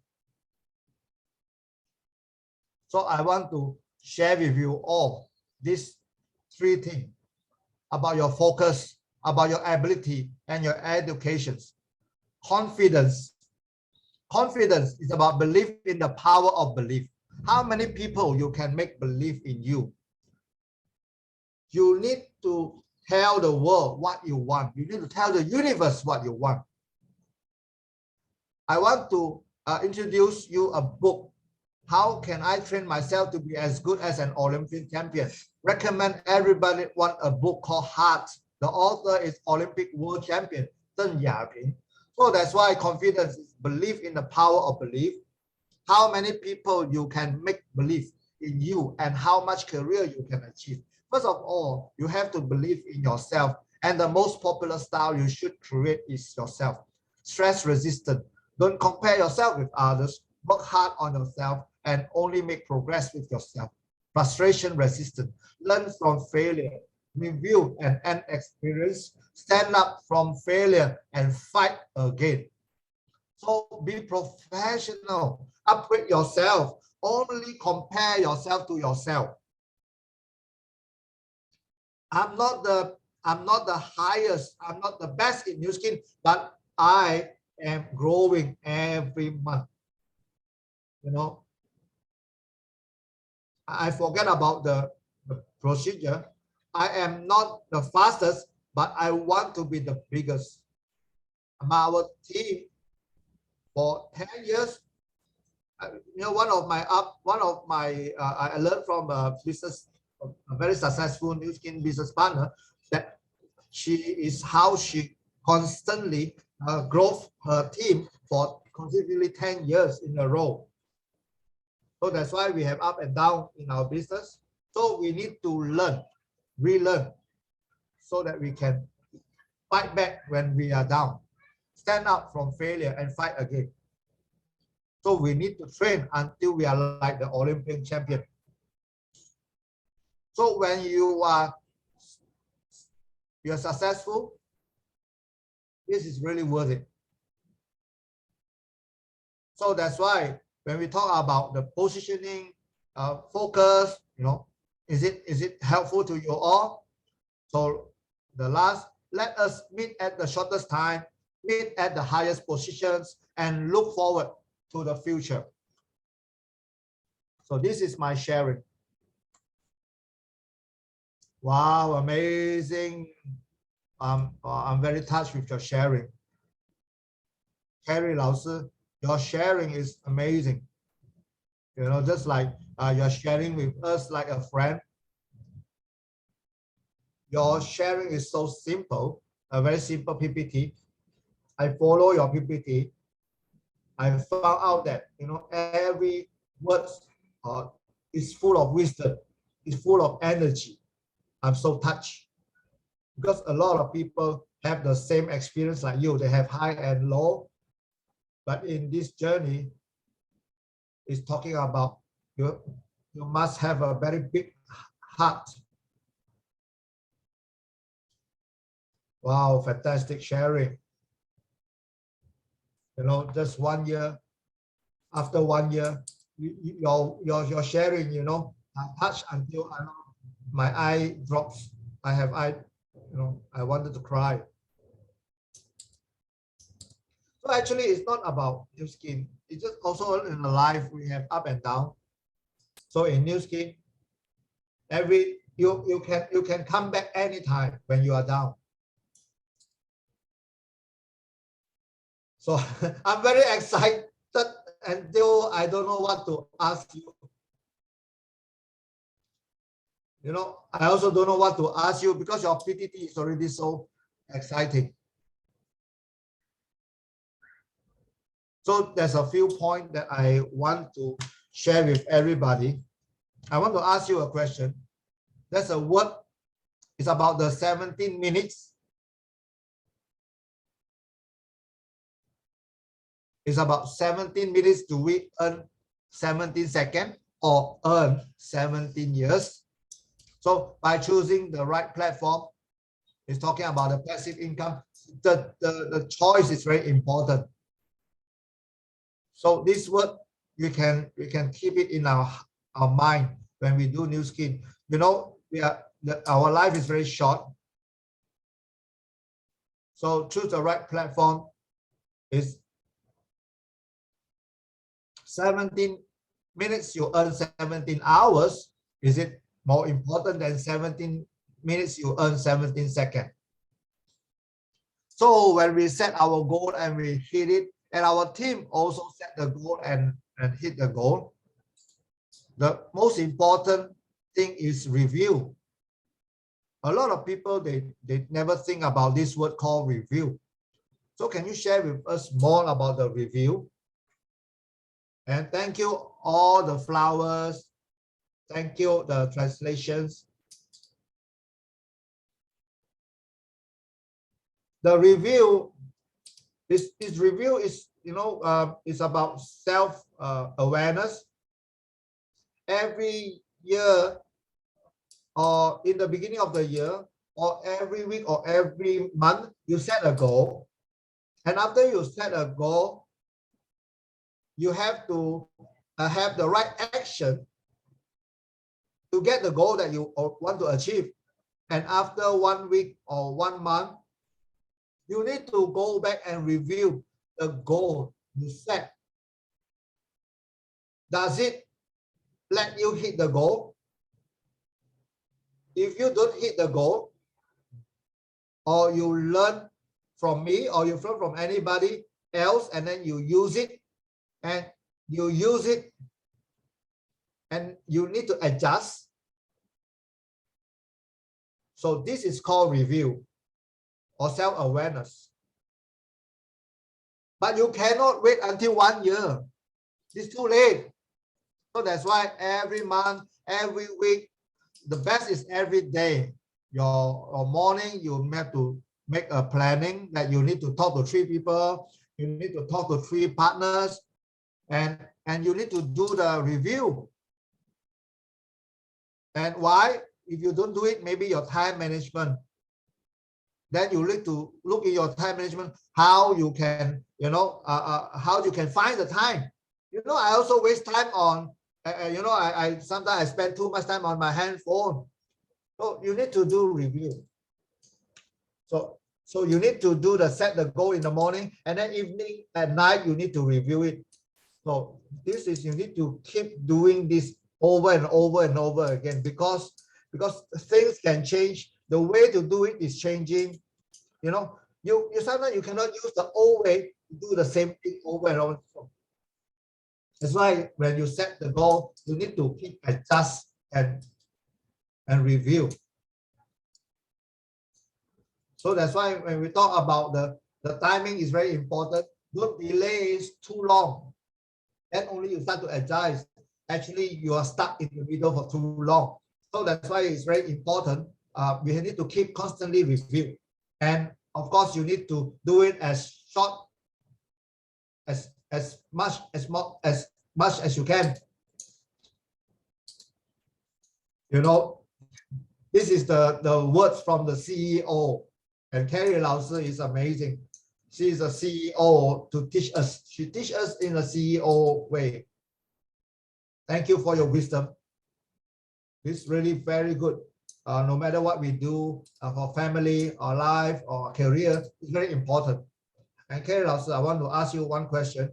Speaker 5: So I want to share with you all these 3 things about your focus, about your ability, and your educations. Confidence. Confidence is about belief in the power of belief. How many people you can make believe in you? You need to tell the world what you want. You need to tell the universe what you want. I want to introduce you a book. How can I train myself to be as good as an Olympic champion? Recommend everybody want a book called Heart. The author is Olympic world champion Zhang Yaping. So that's why confidence is belief in the power of belief. How many people you can make believe in you and how much career you can achieve. First of all, you have to believe in yourself. And the most popular style you should create is yourself. Stress resistant. Don't compare yourself with others. Work hard on yourself and only make progress with yourself. Frustration resistant. Learn from failure. Review and end experience. Stand up from failure and fight again. So be professional. Upgrade yourself. Only compare yourself to yourself. I'm not the highest. I'm not the best in new skin, but I am growing every month. You know, I forget about the procedure. I am not the fastest, but I want to be the biggest. Our team for 10 years. You know, I learned from a very successful new skin business partner that how she constantly grows her team for consecutively 10 years in a row. So that's why we have up and down in our business. So we need to relearn, so that we can fight back when we are down, stand up from failure and fight again. So we need to train until we are like the Olympic champion. So when you're successful, this is really worth it. So that's why when we talk about the positioning, focus, you know, is it helpful to you all? So let us meet at the shortest time, meet at the highest positions, and look forward to the future. So this is my sharing. Wow, amazing. I'm very touched with your sharing. Carrie 老师, your sharing is amazing. You know, just like you're sharing with us like a friend. Your sharing is so simple, a very simple PPT. I follow your PPT. I found out that, you know, every word is full of wisdom, is full of energy. I'm so touched because a lot of people have the same experience like you. They have high and low, but in this journey, it's talking about You must have a very big heart. Wow, fantastic sharing. You know, just 1 year, after 1 year, you're sharing, you know, I touch until my eye drops. I have eye, you know, I wanted to cry. So actually, it's not about new skin. It's just also in the life we have up and down. So in new skin, you can come back anytime when you are down. So I'm very excited until I don't know what to ask you. You know, I also don't know what to ask you because your PTT is already so exciting. So there's a few points that I want to share with everybody. I want to ask you a question. There's a word. It's about the 17 minutes. It's about 17 minutes. Do we earn 17 seconds or earn 17 years? So by choosing the right platform, it's talking about the passive income. The choice is very important. So this word, we can keep it in our mind when we do new skin. You know, our life is very short. So choose the right platform. Is 17 minutes, you earn 17 hours. Is it more important than 17 minutes, you earn 17 seconds? So when we set our goal and we hit it, and our team also set the goal and hit the goal, the most important thing is review. A lot of people, they never think about this word called review. So can you share with us more about the review? And thank you all the flowers. Thank you the translations. The review, this review is, you know, it's about self awareness. Every year or in the beginning of the year or every week or every month, you set a goal. And after you set a goal, you have to have the right action to get the goal that you want to achieve. And after 1 week or 1 month, you need to go back and review the goal you set. Does it let you hit the goal? If you don't hit the goal, or you learn from me, or you learn from anybody else, and then you use it, and you use it, and you need to adjust. So this is called review or self-awareness. But you cannot wait until 1 year. It's too late. So that's why every month, every week, the best is every day. Your morning, you have to make a planning that you need to talk to 3 people. You need to talk to 3 partners, and you need to do the review. And why? If you don't do it, maybe your time management. Then you need to look at your time management, how you can, you know, how you can find the time. You know, I also waste time on, you know, I sometimes I spend too much time on my handphone. So you need to do review. So you need to do set the goal in the morning, and then evening at night you need to review it. So this is, you need to keep doing this over and over and over again, because things can change. The way to do it is changing. You know, you sometimes you cannot use the old way to do the same thing over and over. That's why when you set the goal, you need to keep adjust and review. So that's why when we talk about the timing is very important. Don't delay it too long. Then only you start to adjust. Actually, you are stuck in the middle for too long. So that's why it's very important. We need to keep constantly review. And of course, you need to do it as short as much as you can. You know, this is the words from the CEO, and Carrie 老师 is amazing. She is a CEO to teach us. She teaches us in a CEO way. Thank you for your wisdom. It's really very good. No matter what we do for family, or life, or career, it's very important. And Carrie 老师, I want to ask you one question.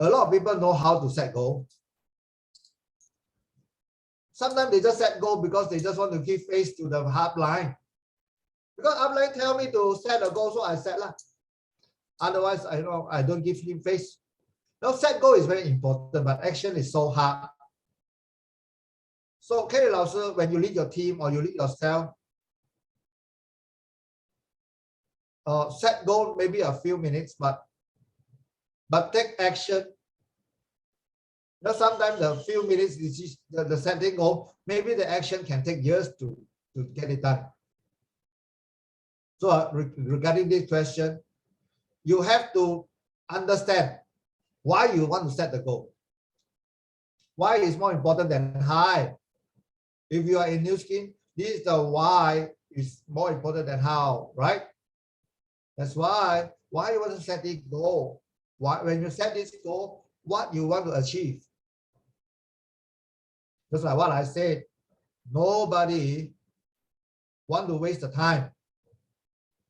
Speaker 5: A lot of people know how to set goal. Sometimes they just set goal because they just want to give face to the upline. Because upline tell me to set a goal, so I set lah. Otherwise, I don't give him face. Now, set goal is very important, but action is so hard. So, Carrie 老师, when you lead your team or you lead yourself, set goal maybe a few minutes, but take action. Now, sometimes the few minutes is the setting goal. Maybe the action can take years to get it done. So regarding this question, you have to understand why you want to set the goal. Why is more important than how. If you are in New Skin, this is the why is more important than how, right? That's why you want to set this goal. Why, when you set this goal, what you want to achieve. Just like what I said, nobody want to waste the time.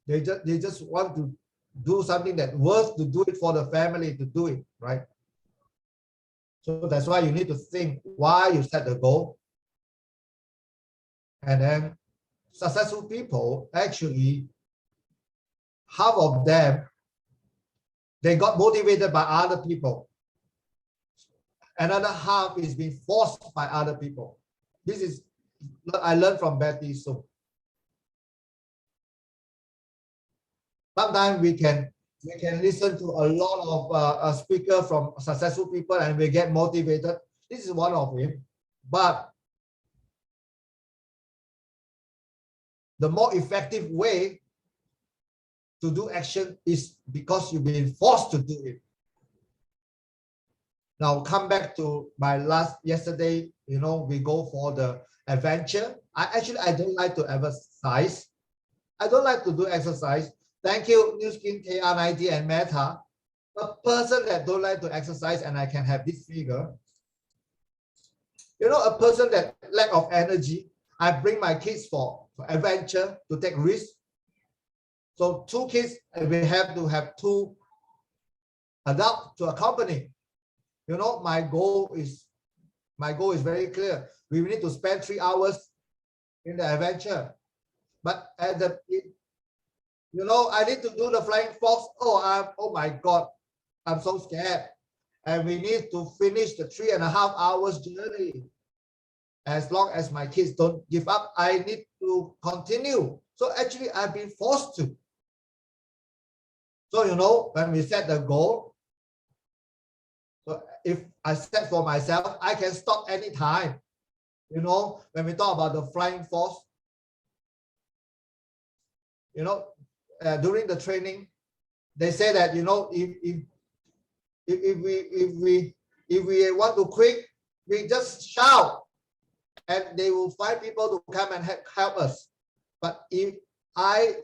Speaker 5: They just want to do something that worth to do it for the family to do it, right? So that's why you need to think why you set the goal. And then successful people, actually, half of them, they got motivated by other people. Another half is being forced by other people. This is what I learned from Betty Sung. Sometimes we can listen to a lot of speakers from successful people and we get motivated. This is one of them. But the more effective way to do action is because you've been forced to do it. Now come back to my yesterday, we go for the adventure. I don't like to exercise. I don't like to do exercise. Thank you, New Skin, KR90 and Meta. A person that don't like to exercise, and I can have this figure. A person that lack of energy, I bring my kids for adventure, to take risks. So 2 kids, we have to have 2 adults to accompany. My goal is very clear. We need to spend 3 hours in the adventure. But at the, I need to do the flying fox. Oh my God, I'm so scared. And we need to finish the 3.5 hours journey. As long as my kids don't give up, I need to continue. So actually, I've been forced to. So, when we set the goal, so if I set for myself, I can stop anytime. When we talk about the flying fox, during the training, they say that, if we want to quit, we just shout and they will find people to come and help us. But if I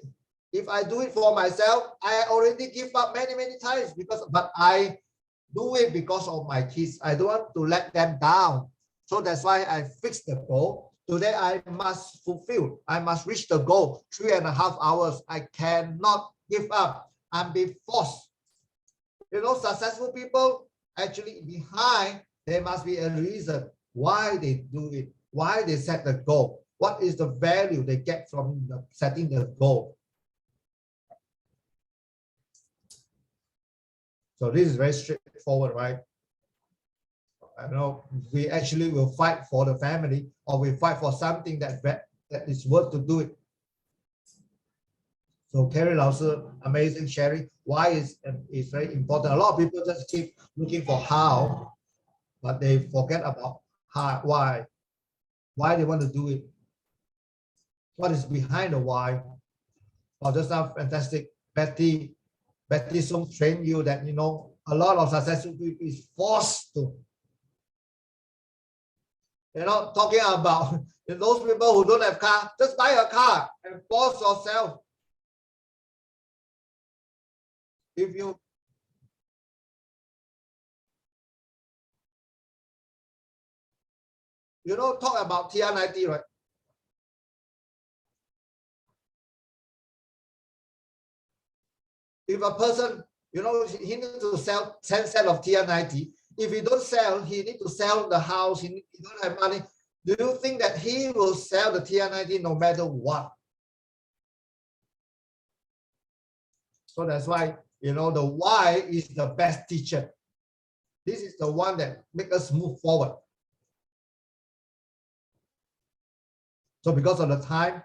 Speaker 5: do it for myself, I already give up many times but I do it because of my kids. I don't want to let them down. So that's why I fixed the goal. Today I must fulfill. I must reach the goal. 3.5 hours. I cannot give up. I'm being forced. Successful people actually behind, there must be a reason why they do it, why they set the goal. What is the value they get from setting the goal? So this is very straightforward, right? I know we actually will fight for the family, or we fight for something that is worth to do it. So Carrie 老师, amazing sharing. Why is very important. A lot of people just keep looking for how, but they forget about why they want to do it. What is behind the why? Just now, fantastic. Betty Sung trained you that, a lot of successful people is forced to. talking about those people who don't have car, just buy a car and force yourself. If you talk about TR90, right? If a person, he needs to sell 10 sets of TR90. If he don't sell, he needs to sell the house. He don't have money. Do you think that he will sell the TR90 no matter what? So that's why, the why is the best teacher. This is the one that makes us move forward. So because of the time,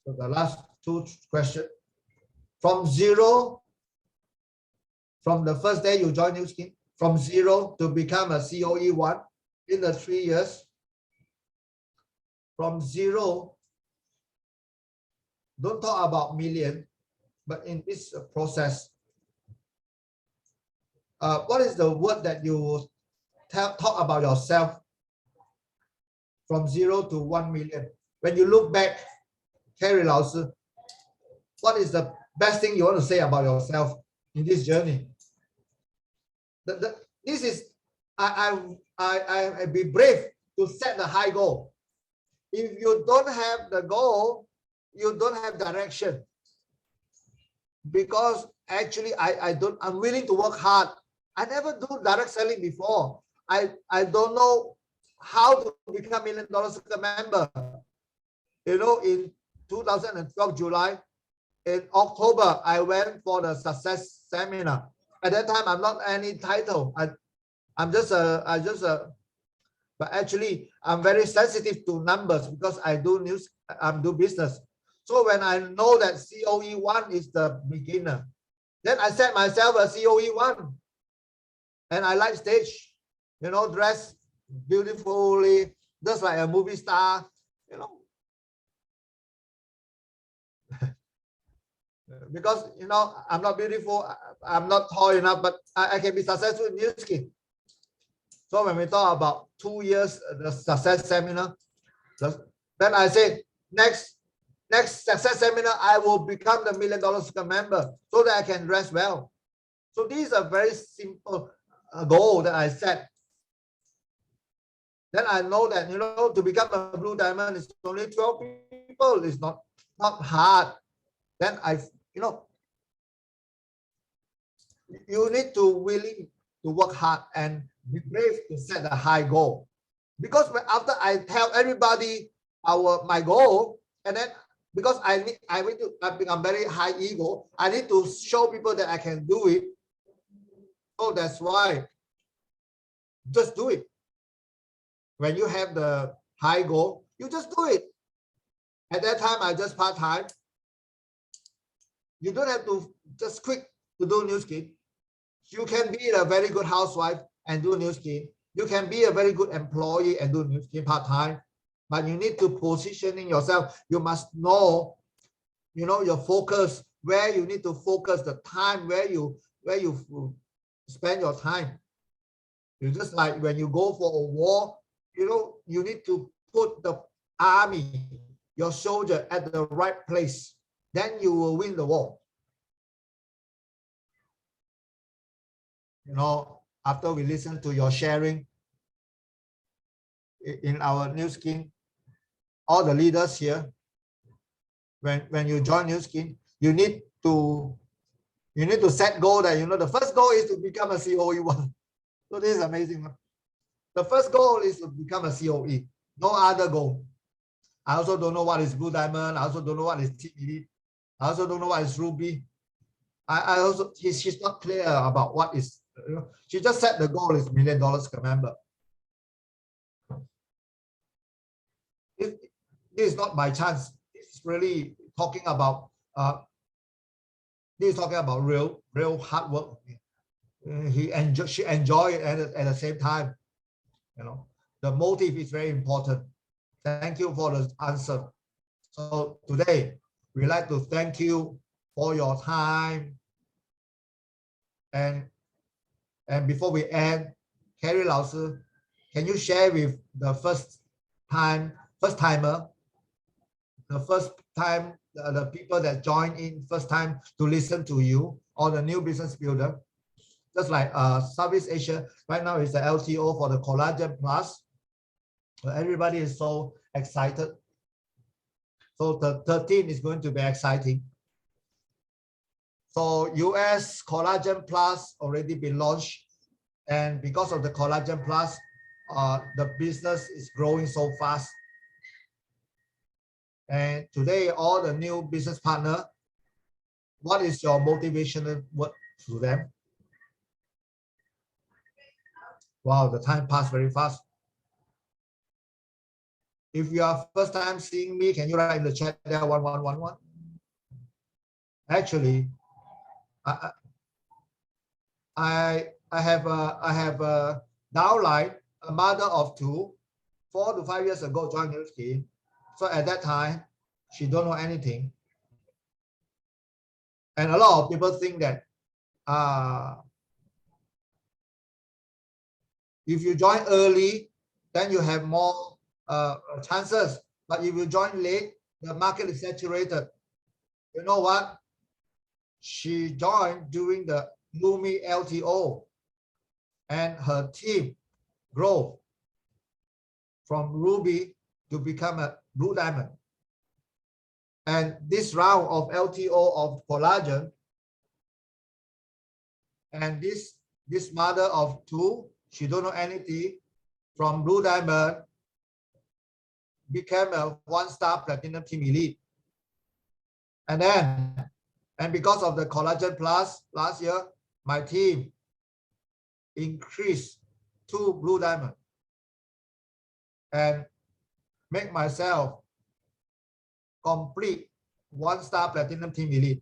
Speaker 5: so the last two questions. From the first day you join New Skin, from zero to become a COE1 in the 3 years. From zero, don't talk about million, but in this process, what is the word that you talk about yourself from 0 to 1 million? When you look back, Carrie 老师, what is the best thing you want to say about yourself in this journey? This is, I be brave to set the high goal. If you don't have the goal, you don't have direction. Because actually, I'm willing to work hard. I never do direct selling before. I don't know how to become $1 million member. In 2012 July, in October, I went for the success seminar. At that time, I'm not any title. I'm just but actually, I'm very sensitive to numbers because I do business. So when I know that COE1 is the beginner, then I set myself a COE1. And I like stage, dress beautifully, just like a movie star, because, I'm not beautiful, I'm not tall enough, but I can be successful in New Skin. So when we talk about 2 years, the success seminar, then I say, next success seminar, I will become the $1 million member so that I can dress well. So this is a very simple goal that I set. Then I know that, to become a blue diamond is only 12 people. It's not hard. Then you need to willing to work hard and be brave to set a high goal. Because after I tell everybody my goal, and then because I'm very high ego, I need to show people that I can do it. So that's why just do it. When you have the high goal, you just do it. At that time, I just part-time. You don't have to just quit to do New Skin. You can be a very good housewife and do New Skin. You can be a very good employee and do New Skin part-time. But you need to positioning yourself. You must know, your focus, where you need to focus the time, where you spend your time. You just like when you go for a war, you need to put the army, your soldier at the right place. Then you will win the war. After we listen to your sharing in our New Skin, all the leaders here, when you join New Skin, you need to set goal that, the first goal is to become a COE1. So this is amazing. The first goal is to become a COE, no other goal. I also don't know what is blue diamond. I also don't know what is TE. I also don't know what is ruby. I also, she's not clear about what is, she just said the goal is $1 million member. This is not by chance. It's really talking about, this is talking about real hard work. She enjoyed it at the same time. The motive is very important. Thank you for the answer. So today, we'd like to thank you for your time. And before we end, Carrie 老师 can you share with the first timer, the first time, the people that join in first time to listen to you, or the new business builder? Just like Southeast Asia, right now is the LTO for the Collagen Plus. So everybody is so excited. So the 13th is going to be exciting. So US Collagen Plus already been launched. And because of the Collagen Plus, the business is growing so fast. And today, all the new business partner, what is your motivational word to them? Wow, the time passed very fast. If you are first time seeing me, can you write in the chat there 1111? Actually, I have a downline, a mother of two, 4 to 5 years ago joined New Scheme. So at that time, she don't know anything. And a lot of people think that if you join early, then you have more chances. But if you join late, the market is saturated. You know what? She joined during the Lumi LTO, and her team grew from Ruby to become a Blue Diamond. And this round of LTO of collagen, and this mother of two, she don't know anything, from Blue Diamond became a 1-star platinum team elite. And because of the Collagen Plus last year, my team increased 2 Blue Diamond and make myself complete 1-star platinum team elite.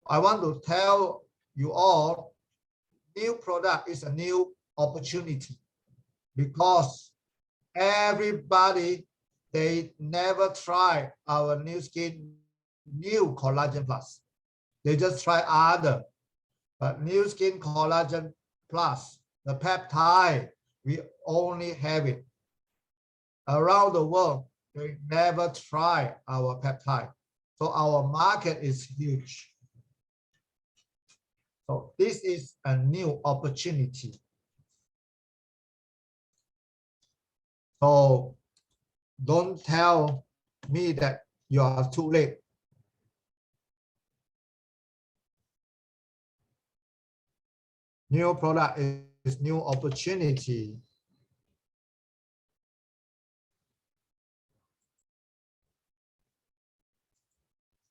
Speaker 5: I want to tell you all, new product is a new opportunity, because everybody, they never try our new skin, new Collagen Plus. They just try other, but new skin Collagen Plus, the peptide, we only have it. Around the world, they never try our peptide. So our market is huge. So this is a new opportunity. So don't tell me that you are too late. New product is new opportunity.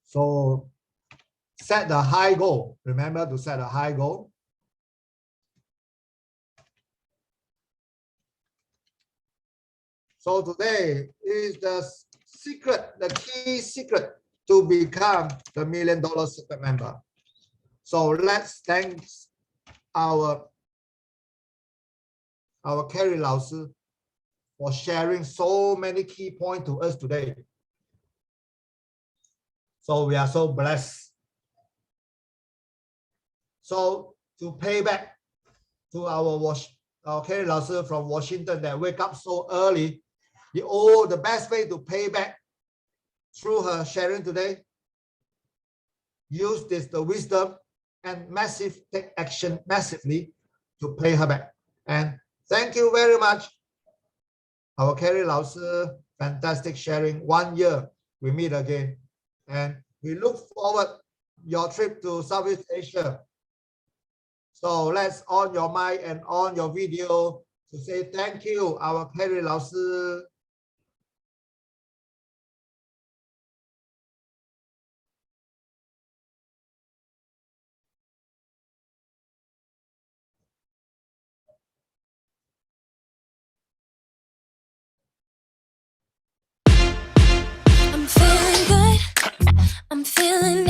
Speaker 5: So set the high goal. Remember to set a high goal. So today is the secret, the key secret to become the $1 million secret member. So let's thank our Carrie 老师 for sharing so many key points to us today. So we are so blessed. So to pay back to our Carrie 老师 from Washington that wake up so early, the best way to pay back through her sharing today, use the wisdom and take action massively to pay her back. And thank you very much, our Carrie 老师, fantastic sharing. 1 year we meet again, and we look forward your trip to Southeast Asia. So let's on your mic and on your video to say thank you, our Carrie 老师.
Speaker 6: I'm feeling good. I'm feeling